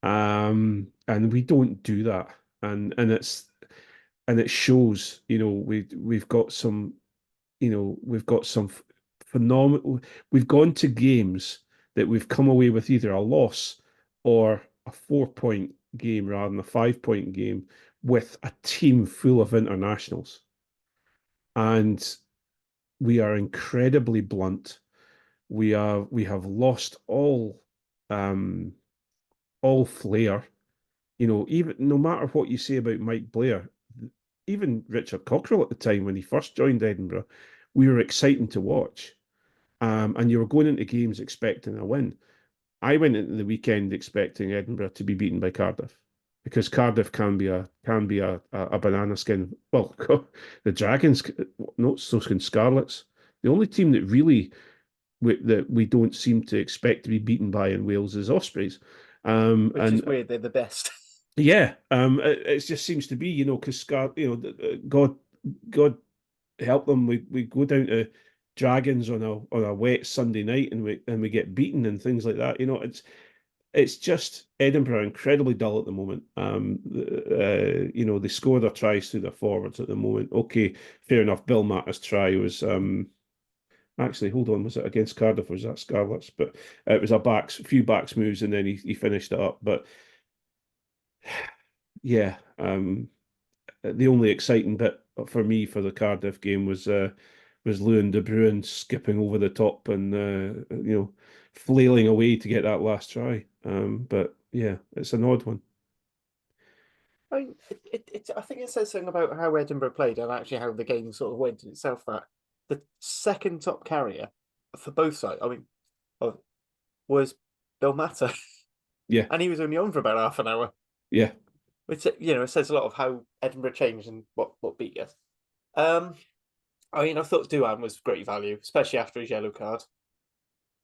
And we don't do that. And it shows, we've got some, phenomenal. We've gone to games that we've come away with either a loss or a 4-point game rather than a 5-point game with a team full of internationals. And we are incredibly blunt. We have lost all flair. Even no matter what you say about Mike Blair, even Richard Cockrell at the time when he first joined Edinburgh, we were exciting to watch. And you were going into games expecting a win. I went into the weekend expecting Edinburgh to be beaten by Cardiff because Cardiff can be a banana skin. Well, the Dragons, no, so can Scarlets. The only team that we don't seem to expect to be beaten by in Wales is Ospreys. Which is weird. They're the best. Yeah, it just seems to be, because God help them. We go down to Dragons on a wet Sunday night and we get beaten and things like that. It's just Edinburgh are incredibly dull at the moment. They score their tries through their forwards at the moment. Okay, fair enough. Bill Matta's try was actually, hold on, was it against Cardiff or was that Scarlets? But it was a few backs moves and then he finished it up. But yeah, the only exciting bit for me for the Cardiff game was Lewin De Bruyne skipping over the top and flailing away to get that last try. But yeah, it's an odd one. I think it says something about how Edinburgh played and actually how the game sort of went in itself. That the second top carrier for both sides, was Bill Matter. Yeah, and he was only on for about half an hour. Yeah, which it says a lot of how Edinburgh changed and what beat us. I thought Duhan was great value, especially after his yellow card.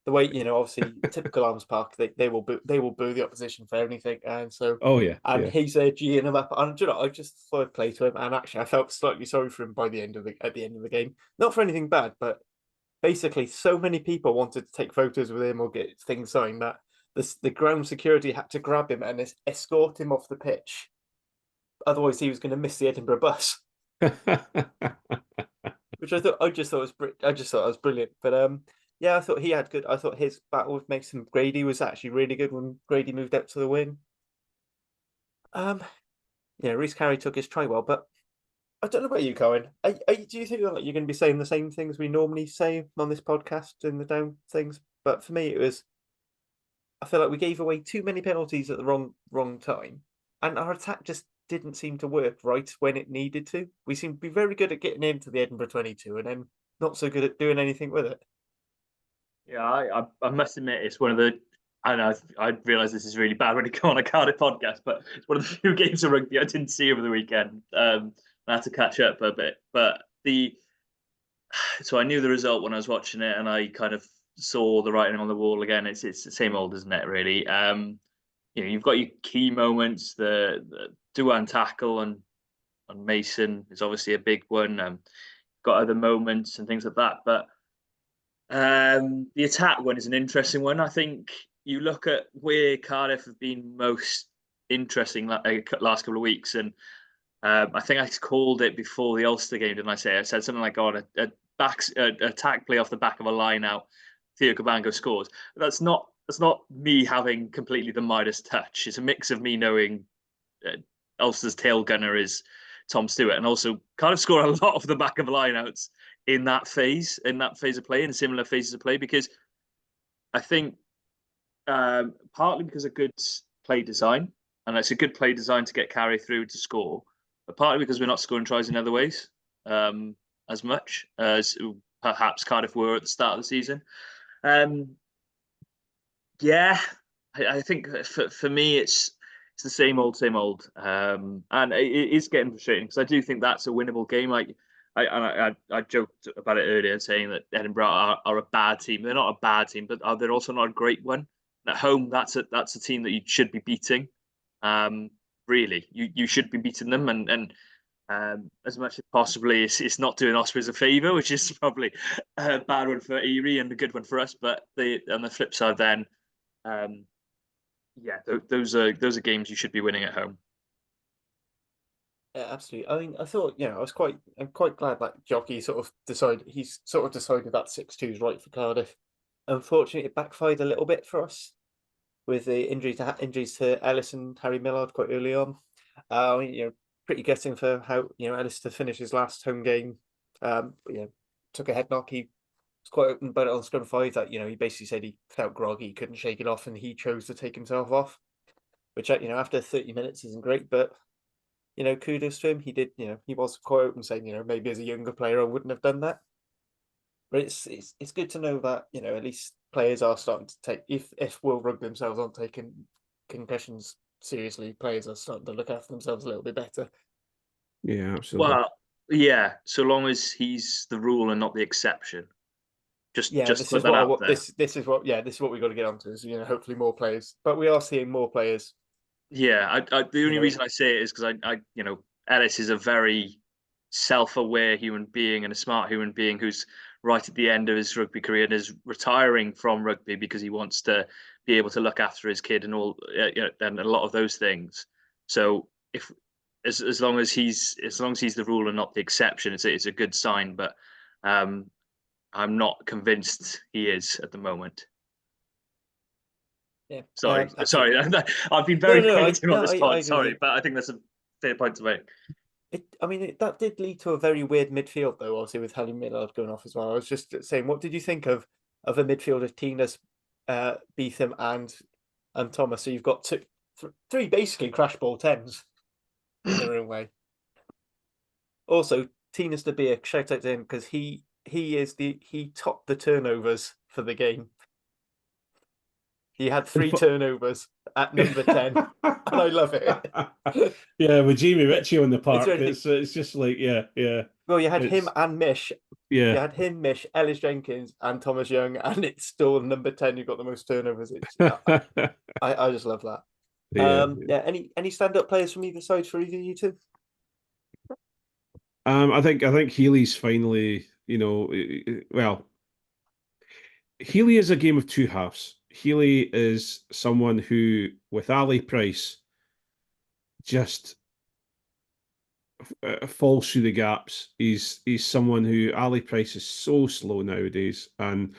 The way obviously typical Arms Park, they will boo the opposition for anything, and so he's G'ing him up. And I just thought I'd play to him, and actually I felt slightly sorry for him at the end of the game. Not for anything bad, but basically so many people wanted to take photos with him or get things signed that the ground security had to grab him and escort him off the pitch. Otherwise, he was going to miss the Edinburgh bus. Which I just thought was brilliant. But I thought he had good. I thought his battle with Mason Grady was actually really good when Grady moved out to the wing. Rhys Carey took his try well, but I don't know about you, Cohen. Do you think that you're going to be saying the same things we normally say on this podcast in the down things? But for me, I feel like we gave away too many penalties at the wrong time, and our attack just didn't seem to work right when it needed to. We seem to be very good at getting into the Edinburgh 22 and then not so good at doing anything with it. Yeah, I must admit it's one of the. I realise this is really bad when you come on a Cardiff podcast, but it's one of the few games of rugby I didn't see over the weekend. I had to catch up a bit, so I knew the result when I was watching it, and I kind of saw the writing on the wall again. It's the same old, isn't it? Really. You've got your key moments. The Duhan tackle on Mason is obviously a big one. Got other moments and things like that, but The attack one is an interesting one. I think you look at where Cardiff have been most interesting last couple of weeks, and I think I called it before the Ulster game, didn't I say? I said something like, "Oh, a attack play off the back of a line out, Theo Cabango scores." That's not me having completely the Midas touch. It's a mix of me knowing Ulster's tail gunner is Tom Stewart, and also Cardiff score a lot off the back of lineouts in that phase of play, in similar phases of play, because I think partly because of good play design, and it's a good play design to get carry through to score, but partly because we're not scoring tries in other ways as much as perhaps Cardiff were at the start of the season. Yeah, I think for me it's the same old, and it is getting frustrating because I do think that's a winnable game. Like I joked about it earlier, saying that Edinburgh are a bad team. They're not a bad team, but they're also not a great one. And at home, that's a team that you should be beating. Really, you should be beating them, and as much as possibly it's not doing Ospreys a favour, which is probably a bad one for Erie and a good one for us. But on the flip side, then. Yeah, those are games you should be winning at home. Yeah, absolutely. I mean, I thought, I'm quite glad that Jockey he's sort of decided that 6-2 is right for Cardiff. Unfortunately, it backfired a little bit for us with the injuries to Ellis and Harry Millard quite early on. Pretty gutting for how Ellis to finish his last home game. Took a head knock. He was quite open about it on Scrum 5 that he basically said he felt groggy, he couldn't shake it off, and he chose to take himself off. Which after 30 minutes isn't great, but kudos to him. He did, he was quite open saying, maybe as a younger player I wouldn't have done that. But it's good to know that at least players are starting to take, if World Rugby themselves aren't taking concussions seriously, players are starting to look after themselves a little bit better. Yeah, absolutely. Well, yeah, so long as he's the rule and not the exception. Just put that out there. This is what we got to get onto. Is hopefully more players, but we are seeing more players. Yeah, the only reason I say it is because I Ellis is a very self-aware human being and a smart human being who's right at the end of his rugby career and is retiring from rugby because he wants to be able to look after his kid and all, and a lot of those things. So if as long as he's the rule and not the exception, it's a good sign. But I'm not convinced he is at the moment. Yeah. Sorry. I've been very negative on this point. Sorry, but I think that's a fair point to make. That did lead to a very weird midfield, though. Obviously, with Harry Millard going off as well. I was just saying, what did you think of a midfield of Tinas, Beetham, and Thomas? So you've got three basically crash ball 10s in their own way. Also, Tinas De Beer, shout out to him because he topped the turnovers for the game. He had 3 turnovers at number 10, and I love it. Yeah, with Jamie Ritchie on the park, it's just like, yeah. Well, you had him and Mish. Yeah. You had him, Mish, Ellis Jenkins, and Thomas Young, and it's still number 10 who got the most turnovers. I just love that. Yeah. Any stand-up players from either side for either of you two? I think Healy's finally, well, Healy is a game of two halves. Healy is someone who, with Ali Price, just falls through the gaps. He's someone who Ali Price is so slow nowadays and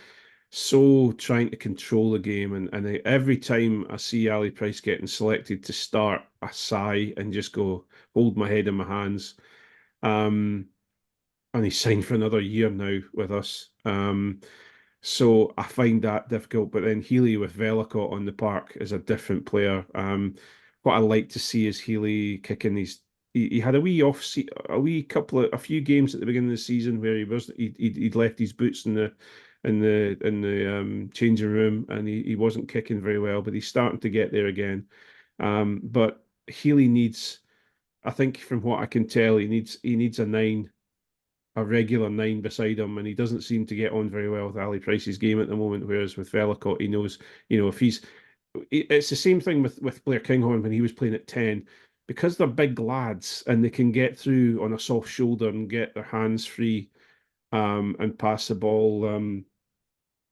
so trying to control the game. And every time I see Ali Price getting selected to start, I sigh and just go, hold my head in my hands. And he's signed for another year now with us. So I find that difficult. But then Healy with Velicott on the park is a different player. What I like to see is Healy kicking these. He had a few games at the beginning of the season where he'd left his boots in the changing room and he wasn't kicking very well. But he's starting to get there again. But Healy needs, I think, from what I can tell, he needs a regular 9 beside him, and he doesn't seem to get on very well with Ali Price's game at the moment. Whereas with Velicott, he knows, if it's the same thing with Blair Kinghorn when he was playing at 10, because they're big lads and they can get through on a soft shoulder and get their hands free, and pass the ball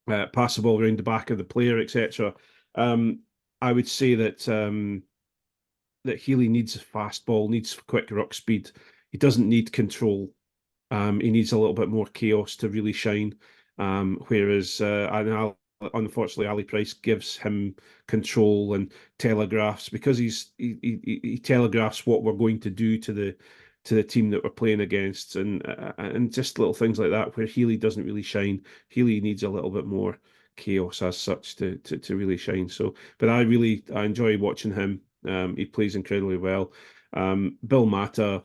pass the ball around the back of the player, etc. I would say that that Healy needs a fast ball, needs quick ruck speed. He doesn't need control. He needs a little bit more chaos to really shine. Whereas, unfortunately, Ali Price gives him control and telegraphs, because he telegraphs what we're going to do to the team that we're playing against, and just little things like that where Healy doesn't really shine. Healy needs a little bit more chaos as such to really shine. So, but I enjoy watching him. He plays incredibly well. Bill Mata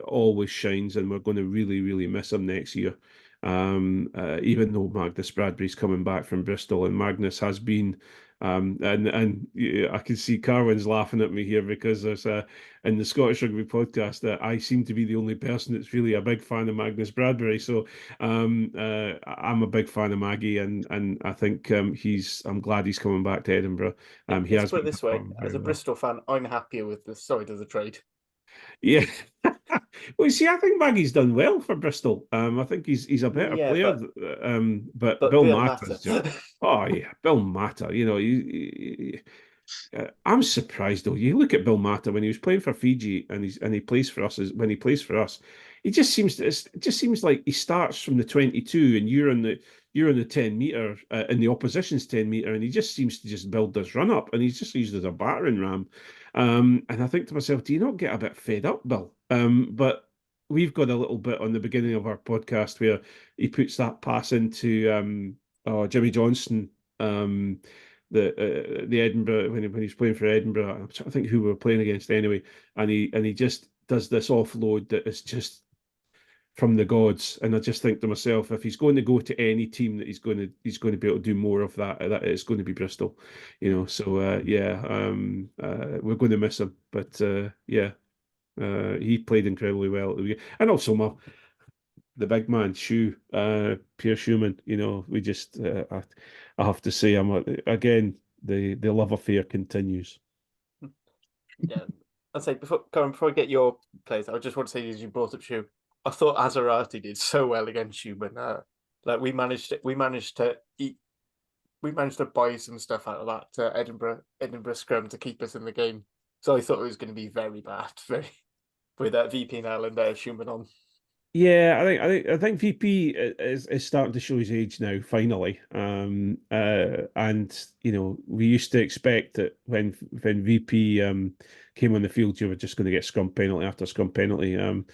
always shines, and we're going to really, really miss him next year. Even though Magnus Bradbury's coming back from Bristol, and Magnus has been, and I can see Carwyn's laughing at me here, because there's in the Scottish Rugby podcast that I seem to be the only person that's really a big fan of Magnus Bradbury. So I'm a big fan of Maggie, and I think I'm glad he's coming back to Edinburgh. He Let's has put it been this way: performing as very a well. Bristol fan, I'm happier with the side of the trade. Yeah. Well, see, I think Maggie's done well for Bristol. I think he's a better Yeah, player. But but Bill Bill Mata's Mata. just, oh yeah, Bill Mata. I'm surprised though. You look at Bill Mata when he was playing for Fiji, and he plays for us. When he plays for us, it just seems like he starts from the 22, and you're on the 10 meter, in the opposition's 10 meter, and he just seems to just build this run up, and he's just used as a battering ram. And I think to myself, do you not get a bit fed up, Bill? But we've got a little bit on the beginning of our podcast where he puts that pass into Jimmy Johnson, the Edinburgh, when he's playing for Edinburgh. I'm trying to think who we were playing against anyway, and he just does this offload that is just from the gods. And I just think to myself, if he's going to go to any team that he's going to be able to do more of that it's going to be Bristol, So we're going to miss him, but he played incredibly well, and also the big man, Pierre Schumann. We just I have to say, again, the love affair continues. Yeah, I'd say before I get your plays, I just want to say, as you brought up Shu, I thought Azarati did so well against Schumann. Like we managed to buy some stuff out of that Edinburgh scrum to keep us in the game. So I thought it was going to be very bad, with that VP and Schumann on. Yeah, I think VP is starting to show his age now, finally. And we used to expect that when VP came on the field, you were just going to get scrum penalty after scrum penalty.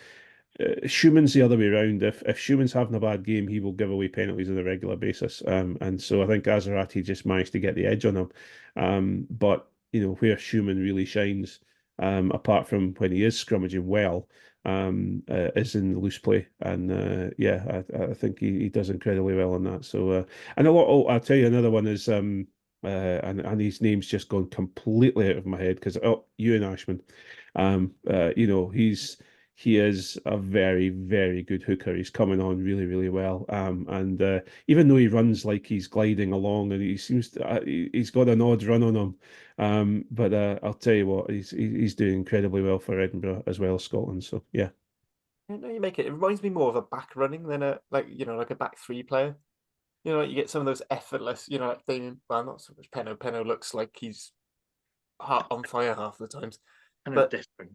Schumann's the other way around. If Schumann's having a bad game, he will give away penalties on a regular basis. And so I think Azarati just managed to get the edge on him. But where Schumann really shines, apart from when he is scrummaging well, is in the loose play. And I think he does incredibly well on that. So and a lot. Oh, I'll tell you another one is and his name's just gone completely out of my head, because Ewan Ashman. He is a very, very good hooker. He's coming on really, really well. And even though he runs like he's gliding along, and he seems to, he's got an odd run on him. But I'll tell you what, he's doing incredibly well for Edinburgh as well as Scotland. So yeah. No, you make it. It reminds me more of a back running than a like a back three player. Like you get some of those effortless. Like Damien. Well, not so much Penno. Penno looks like he's on fire half the times. But different.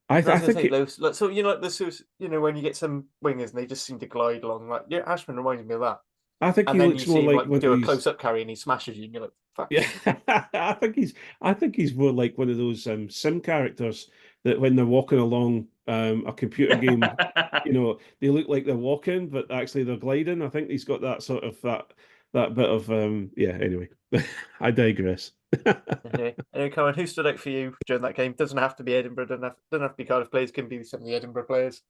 I think when you get some wingers and they just seem to glide along, like Ashman reminds me of that. I think And he then looks you more see him like do a close up carry and he smashes you, and you're like, fuck. Yeah, I think he's more like one of those sim characters that when they're walking along a computer game, they look like they're walking, but actually they're gliding. I think he's got that sort of that bit of yeah. Anyway, I digress. Anyway, Colin, who stood out for you during that game? Doesn't have to be Edinburgh. Doesn't have to be Cardiff players. Can be some of the Edinburgh players.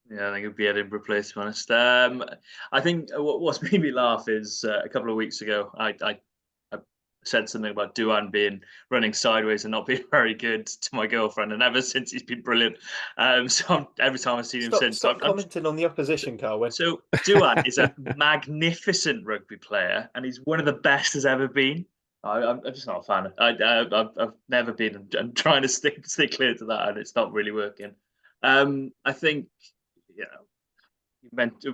Yeah, I think it'd be Edinburgh players, to be honest. I think what's made me laugh is a couple of weeks ago, I said something about Duan running sideways and not being very good to my girlfriend, and ever since he's been brilliant. So every time I've seen him since, stop commenting on the opposition, Carwyn. So Duan is a magnificent rugby player, and he's one of the best there's ever been. I'm just not a fan. I've never been. I'm trying to stay clear to that, and it's not really working. I think,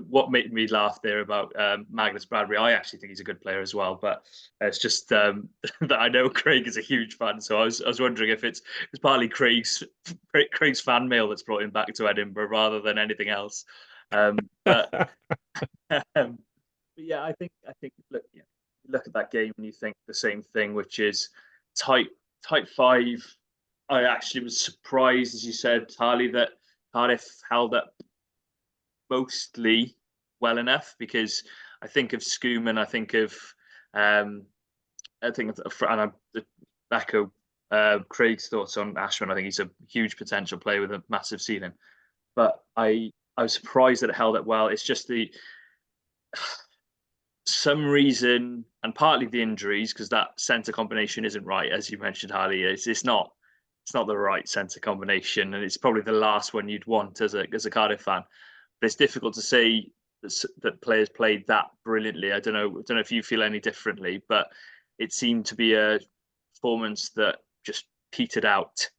what made me laugh there about Magnus Bradbury. I actually think he's a good player as well, but it's just that I know Craig is a huge fan, so I was wondering if it's partly Craig's fan mail that's brought him back to Edinburgh rather than anything else. But yeah, I think look at that game and you think the same thing, which is tight five. I actually was surprised, as you said, Harley, that Cardiff held up mostly well enough, because I think of Schoeman, I think of and I echo Craig's thoughts on Ashman. I think he's a huge potential player with a massive ceiling, but I was surprised that it held up well. It's just some reason, and partly the injuries, because that centre combination isn't right, as you mentioned, Harley. It's not the right centre combination, and it's probably the last one you'd want as a Cardiff fan. But it's difficult to say that players played that brilliantly. I don't know if you feel any differently, but it seemed to be a performance that just petered out,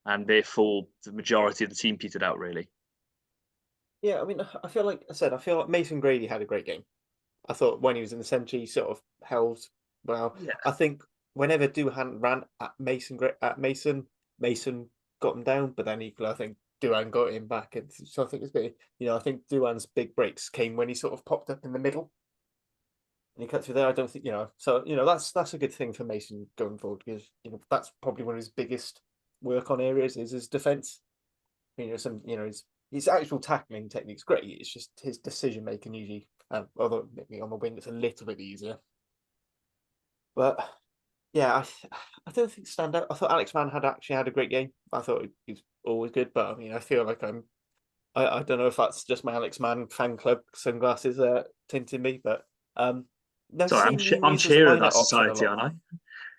and therefore the majority of the team petered out, really. Yeah, I mean, I feel like Mason Grady had a great game. I thought when he was in the centre, he sort of held well. Yeah. I think whenever Duhan ran at Mason, Mason got him down, but then equally, I think Duhan got him back. And so I think it's bit, I think Duhan's big breaks came when he sort of popped up in the middle and he cut through there. I don't think, so, that's a good thing for Mason going forward, because, that's probably one of his biggest work on areas is his defence. His actual tackling technique's great. It's just his decision making usually, although maybe on the wing it's a little bit easier. But yeah, I don't think stand out. I thought Alex Mann had a great game. I thought he was always good, but I mean, I feel like I don't know if that's just my Alex Mann fan club sunglasses tinting me, but no. Sorry, I'm chair of that society, aren't I?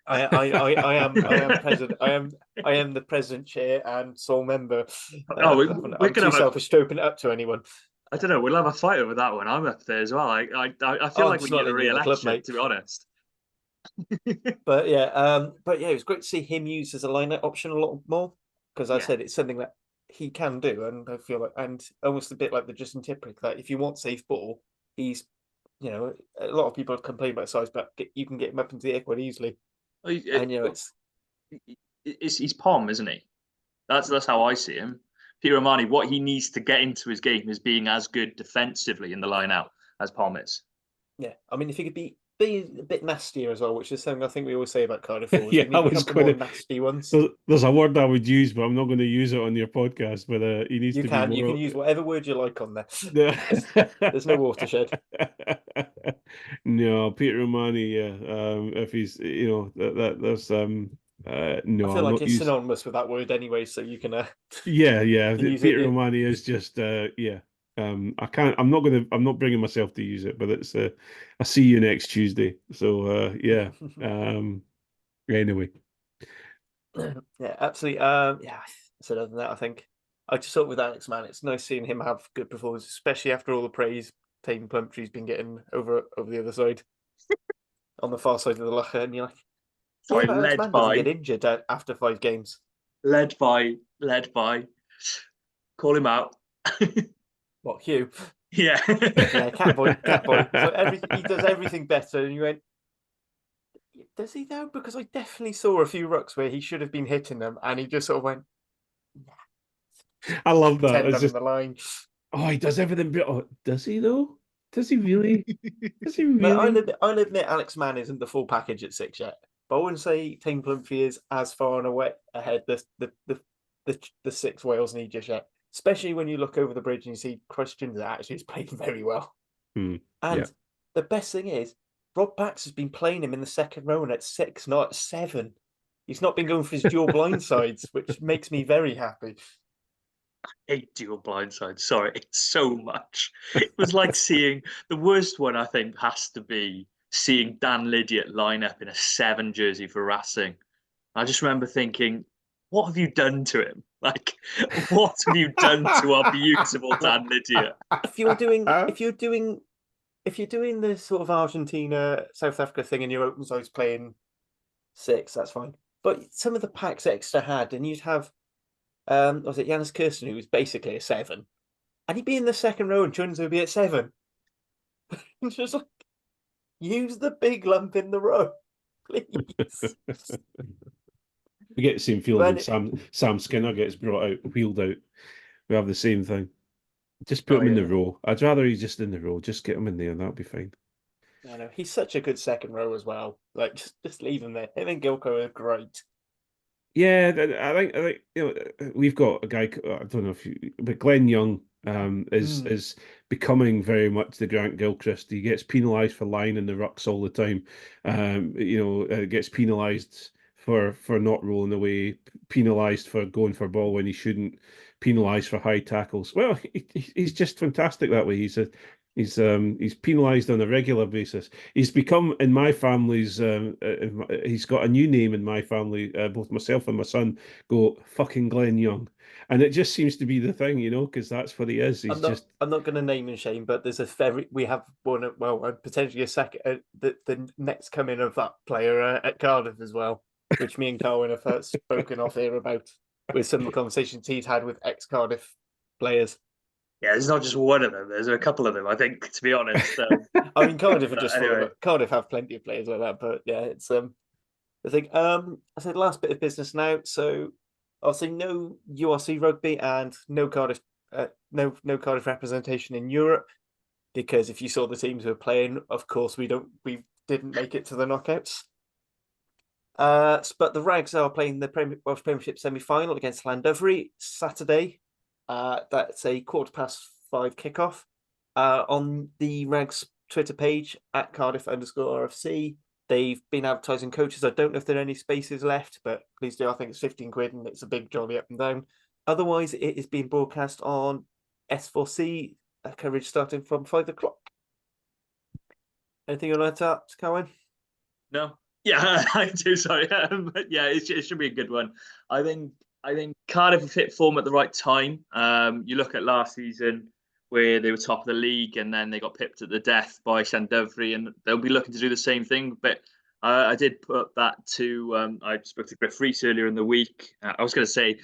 I am president. I am the president chair and sole member. We're too selfish to open it up to anyone. I don't know. We'll have a fight over that one. I'm up there as well. I feel like we need a re-election, to be honest. But yeah, it was great to see him used as a line-out option a lot more, because I said it's something that he can do, and I feel like, and almost a bit like the Justin Tipuric, that if you want safe ball, he's, a lot of people complain about size, but you can get him up into the air quite easily. And he's Pom, isn't he? That's how I see him. Peter O'Mahony, what he needs to get into his game is being as good defensively in the line out as Pom is. Yeah, I mean, if he could be a bit nastier as well, which is something I think we always say about Cardiff forwards. Yeah, I was going to nasty ones. There's a word I would use, but I'm not going to use it on your podcast. But he needs to be more... You can use whatever word you like on there. There's no watershed. No, Peter O'Mahony. Yeah, if he's, there's no. I feel like it's synonymous with that word anyway, so you can. Yeah. Peter O'Mahony is just I can't. I'm not bringing myself to use it, but it's. I see you next Tuesday. So yeah. Anyway. Yeah, absolutely. So other than that, I think I just thought with Alex Mann, it's nice seeing him have good performances, especially after all the praise Tame Plumtree's been getting over the other side, on the far side of the locker, and you're like, sorry, Alex Mann doesn't get injured after 5 games. Led by. Call him out. What, Hugh? Yeah. Yeah, Catboy. So he does everything better, and you went, does he though? Because I definitely saw a few rucks where he should have been hitting them, and he just sort of went. Nah. I love that. It's just the line. Oh, he does everything. Oh, does he though? Does he really? Does he really? I'll admit Alex Mann isn't the full package at 6 yet, but I wouldn't say Tame Plumtree is as far and away ahead the 6 Wales need just yet. Especially when you look over the bridge and you see Christian that actually is playing very well. And the best thing is, Rob Bax has been playing him in the second row and at 6, not at 7. He's not been going for his dual blindsides, which makes me very happy. I hate dual blindsides. Sorry, it's so much. It was like seeing the worst one. I think has to be seeing Dan Lydiate line up in a 7 jersey for Racing. I just remember thinking, what have you done to him? Like, what have you done to our beautiful Dan Lydiate? If you're doing the sort of Argentina, South Africa thing and your open side's playing 6, that's fine. But some of the packs Exeter had, and you'd have, was it Janus Kirsten, who was basically a 7, and he'd be in the second row and Jones would be at 7. Just like, use the big lump in the row, please. We get the same feeling But when Sam Skinner gets wheeled out. We have the same thing. Just put him in the row. I'd rather he's just in the row. Just get him in there and that'll be fine. I know he's such a good second row as well. Like just leave him there. Him and Gilco are great. Yeah, I think we've got a guy. I don't know if but Glenn Young is becoming very much the Grant Gilchrist. He gets penalised for lying in the rucks all the time. Gets penalised for not rolling away, penalised for going for ball when he shouldn't, penalised for high tackles. Well, he's just fantastic that way. He's penalised on a regular basis. He's become in my family's. He's got a new name in my family. Both myself and my son go fucking Glenn Young, and it just seems to be the thing, because that's what he is. I'm not going to name and shame, but there's we have one. Well, potentially a second. The next coming of that player at Cardiff as well, which me and Carwyn have spoken off here about with some of the conversations he's had with ex-Cardiff players. Yeah, there's not just one of them. There's a couple of them, I think, to be honest. I mean, Cardiff are just anyway. Cardiff have plenty of players like that, but yeah, it's I think I said last bit of business now. So I'll say no URC rugby and no Cardiff no Cardiff representation in Europe, because if you saw the teams who were playing, of course we didn't make it to the knockouts. But the Rags are playing the Welsh Premiership semi-final against Llandovery Saturday. That's a 5:15 kickoff. On the Rags Twitter page at Cardiff_RFC, they've been advertising coaches. I don't know if there are any spaces left, but please do. I think it's 15 quid and it's a big jolly up and down. Otherwise, it is being broadcast on S4C, coverage starting from 5 o'clock. Anything you'd like to add, Carwyn? No. Yeah, I do. Sorry. But yeah, it should be a good one. I think Cardiff have hit form at the right time. You look at last season where they were top of the league and then they got pipped at the death by Llandovery, and they'll be looking to do the same thing. But I did put that to. I spoke to Griff Rhys earlier in the week. I was going to say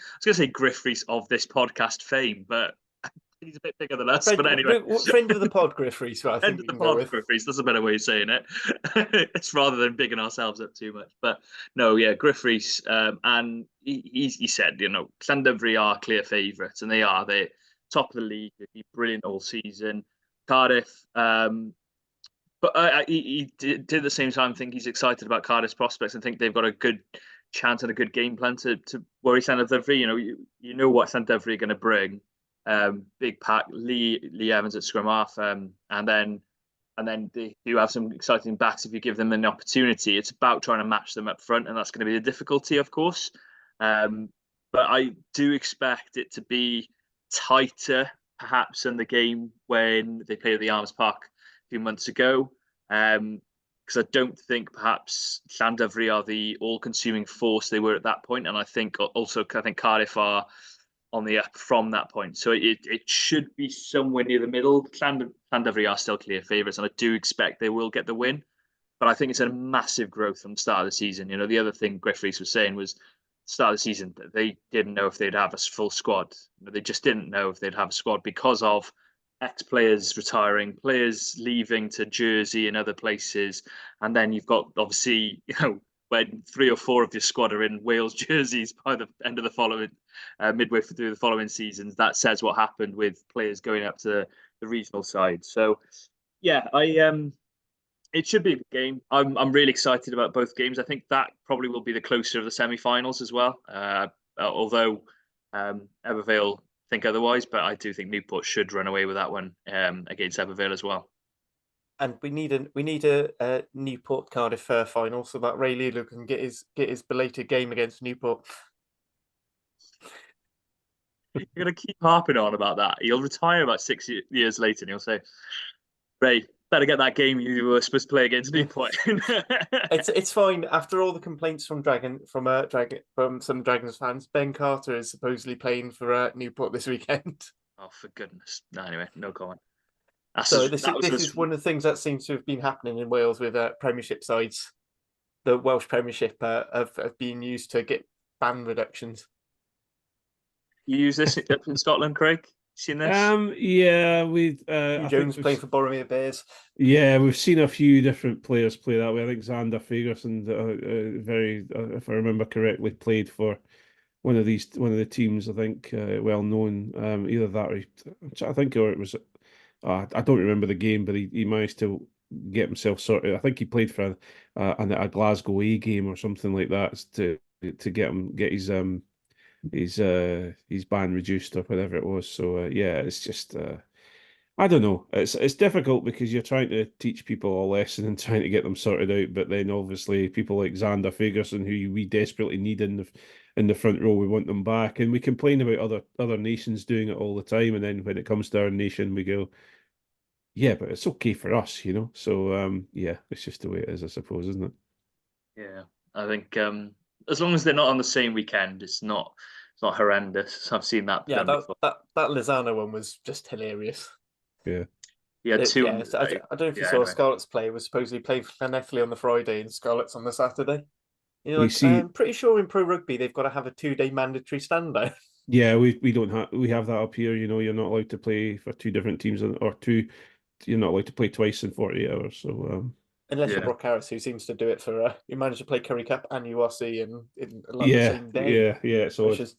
Griff Rhys of this podcast fame, but he's a bit bigger than us. But anyway, friend of the pod, Griff Rhys. Friend of the pod, Griff Rhys. That's a better way of saying it. It's rather than bigging ourselves up too much. But no, yeah, Griff Rhys, and he said, Llandovery are clear favourites, and they are. They're top of the league. They've been brilliant all season. Cardiff, but he did at the same time think he's excited about Cardiff's prospects and think they've got a good chance and a good game plan to worry Llandovery. You know what Llandovery are going to bring. Big pack, Lee Evans at scrum half, and then they do have some exciting backs if you give them an opportunity. It's about trying to match them up front, and that's going to be the difficulty, of course. But I do expect it to be tighter, perhaps, than the game when they played at the Arms Park a few months ago, because I don't think perhaps Llandovery are the all-consuming force they were at that point, and I think Cardiff are on the up from that point. So it should be somewhere near the middle. Llandovery are still clear favourites, and I do expect they will get the win. But I think it's a massive growth from the start of the season. The other thing Griff Rhys was saying was, start of the season, they didn't know if they'd have a full squad. They just didn't know if they'd have a squad because of ex-players retiring, players leaving to Jersey and other places. And then you've got, obviously, when 3 or 4 of your squad are in Wales jerseys by the end of the following, midway through the following seasons, that says what happened with players going up to the regional side. So, yeah, it should be a good game. I'm really excited about both games. I think that probably will be the closer of the semi-finals as well. Although Evervale think otherwise, but I do think Newport should run away with that one against Evervale as well. And we need a Newport Cardiff final so that Ray Lilo can get his belated game against Newport. You're going to keep harping on about that. He'll retire about 6 years later and he'll say, Ray, better get that game you were supposed to play against Newport. It's fine. After all the complaints from some Dragons fans, Ben Carter is supposedly playing for Newport this weekend. Oh, for goodness. No, anyway, no comment. This is one of the things that seems to have been happening in Wales with Premiership sides. The Welsh Premiership have been used to get ban reductions. You use this up in Scotland, Craig? Seen this? Yeah, we. Hugh I think Jones we've playing for Boromir Bears. Yeah, we've seen a few different players play that way. I think Xander Fagerson, if I remember correctly, played for one of the teams. I think well known. Either that, I think, or it was. I don't remember the game, but he managed to get himself sorted. I think he played for a Glasgow A game or something like that to get his ban reduced or whatever it was. So yeah, it's just. I don't know. It's difficult because you're trying to teach people a lesson and trying to get them sorted out, but then obviously people like Xander Fagerson, who we desperately need in the front row, we want them back, and we complain about other nations doing it all the time, and then when it comes to our nation, we go, yeah, but it's okay for us, you know. So yeah, it's just the way it is, I suppose, isn't it? Yeah, I think as long as they're not on the same weekend, it's not horrendous. I've seen that Yeah, done before. that Lozano one was just hilarious. Yeah. Yeah, Yeah, so I don't know if you saw anyway. Scarlett's play. Was supposedly playing for Llanelli on the Friday and Scarlett's on the Saturday. You know, We see. I'm pretty sure in pro rugby they've got to have a 2-day mandatory stand down. Yeah, we don't have we have that up here. You know, you're not allowed to play for two different teams or two. You're not allowed to play twice in 48 hours. So Unless you're Yeah. Brock Harris, who seems to do it for you manage to play Curry Cup and URC in like the yeah, same day, yeah. It's which odd. is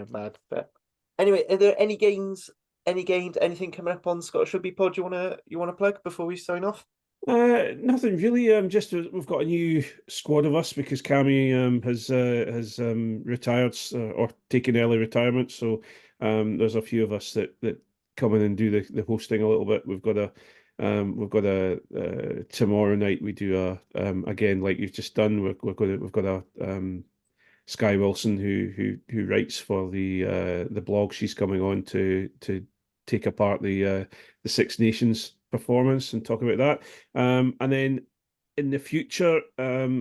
mad. But anyway, are there any games, anything coming up on Scottish Rugby Pod you wanna plug before we sign off? Nothing really. Just we've got a new squad of us because Cammy has retired or taken early retirement. So there's a few of us that come in and do the hosting a little bit. We've got a tomorrow night we do again like you've just done. We've got a Sky Wilson who writes for the blog. She's coming on to take apart the Six Nations performance and talk about that. And then in the future,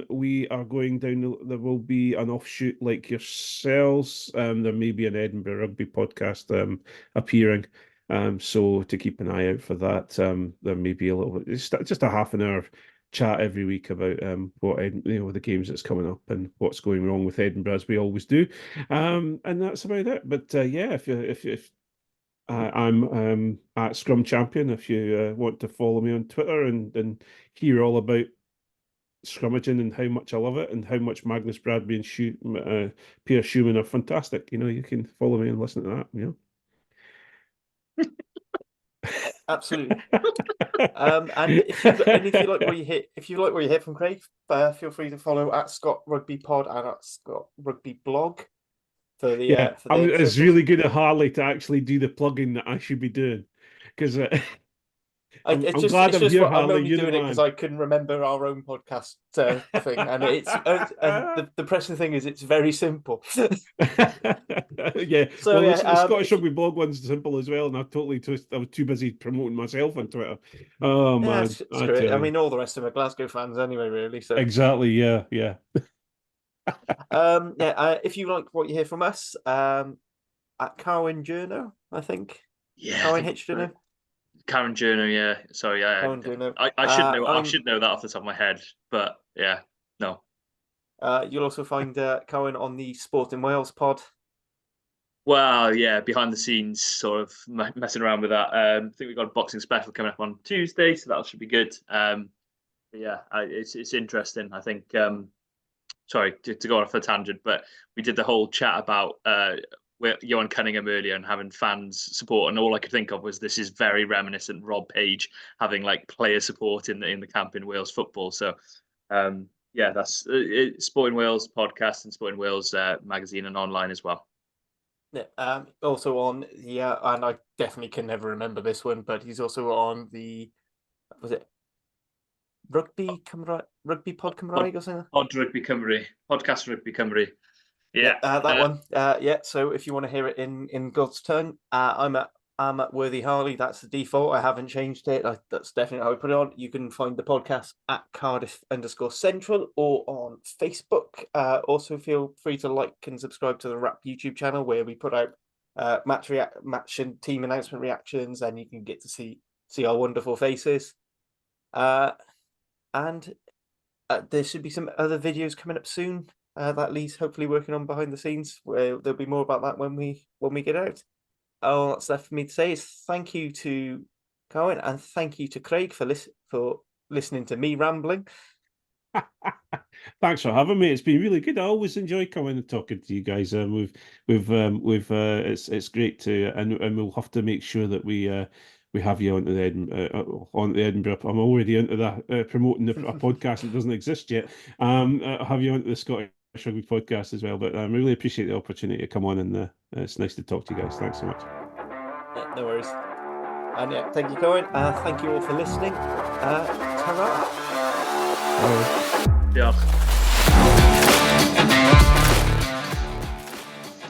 we are going down. There will be an offshoot like yourselves. There may be an Edinburgh Rugby podcast appearing. So to keep an eye out for that. There may be a little bit, just a half an hour chat every week about the games that's coming up and what's going wrong with Edinburgh, as we always do. And that's about it. But yeah, if I'm at Scrum Champion. If you want to follow me on Twitter and hear all about scrummaging and how much I love it and how much Magnus Bradby and Pierre Schumann are fantastic, you can follow me and listen to that. Absolutely. And if you like what you hear from Craig, feel free to follow at Scott Rugby Pod and at Scott Rugby Blog for the It's really good of Harley to actually do the plugging that I should be doing because I'm glad I'm here, Harley. I'm only You're the doing it because man. I couldn't remember our own podcast thing, and the depressing thing is it's very simple. Yeah. So, Well, the Scottish Rugby blog one's simple as well, and I was too busy promoting myself on Twitter. Oh yeah, man, screw it. I mean, all the rest of them are Glasgow fans anyway, really. So exactly. Yeah. if you like what you hear from us, at Carwyn Journo, I think. Yeah, Carwyn Hitch Journo. Karen Journo, yeah. Sorry, yeah. Carwyn Journo. I should know. I should know that off the top of my head, but yeah, no. You'll also find Carwyn on the Sport in Wales pod. Well, yeah, behind the scenes, sort of messing around with that. I think we've got a boxing special coming up on Tuesday, so that should be good. But yeah, it's interesting. I think. Sorry to go off a tangent, but we did the whole chat about Johan Cunningham earlier and having fans support, and all I could think of was this is very reminiscent Rob Page having like player support in the camp in Wales football. So yeah, that's Sport in Wales podcast and Sport in Wales magazine and online as well. Yeah, also on and I definitely can never remember this one, but he's also on the Rugby Pod Cymraeg or something? Podcast Rugby Cymru. Yeah, that one. So if you want to hear it in God's tongue, I'm at Worthy Harley. That's the default. I haven't changed it. That's definitely how I put it on. You can find the podcast at Cardiff_Central or on Facebook. Also, feel free to like and subscribe to the Rap YouTube channel where we put out match and team announcement reactions, and you can get to see our wonderful faces. And there should be some other videos coming up soon that Lee's hopefully working on behind the scenes. Where there'll be more about that when we get out. all that's left for me to say is thank you to Carwyn and thank you to Craig for listening to me rambling. Thanks for having me. It's been really good. I always enjoy coming and talking to you guys. It's great to, and we'll have to make sure that we have you onto the Edinburgh. I'm already into that promoting a podcast that doesn't exist yet. Have you onto the Scottish Rugby podcast as well. But I really appreciate the opportunity to come on, and it's nice to talk to you guys. Thanks so much. No worries. And yeah, thank you, Carwyn. Thank you all for listening. Ta-ra. Yeah.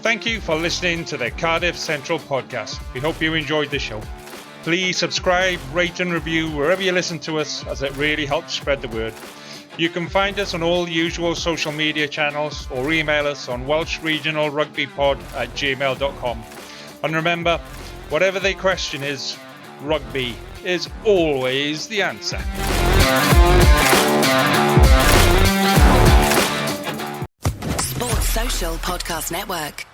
Thank you for listening to the Cardiff Central podcast. We hope you enjoyed the show. Please subscribe, rate and review wherever you listen to us, as it really helps spread the word. You can find us on all the usual social media channels or email us on welshregionalrugbypod@gmail.com. And remember, whatever the question is, rugby is always the answer. Sports Social Podcast Network.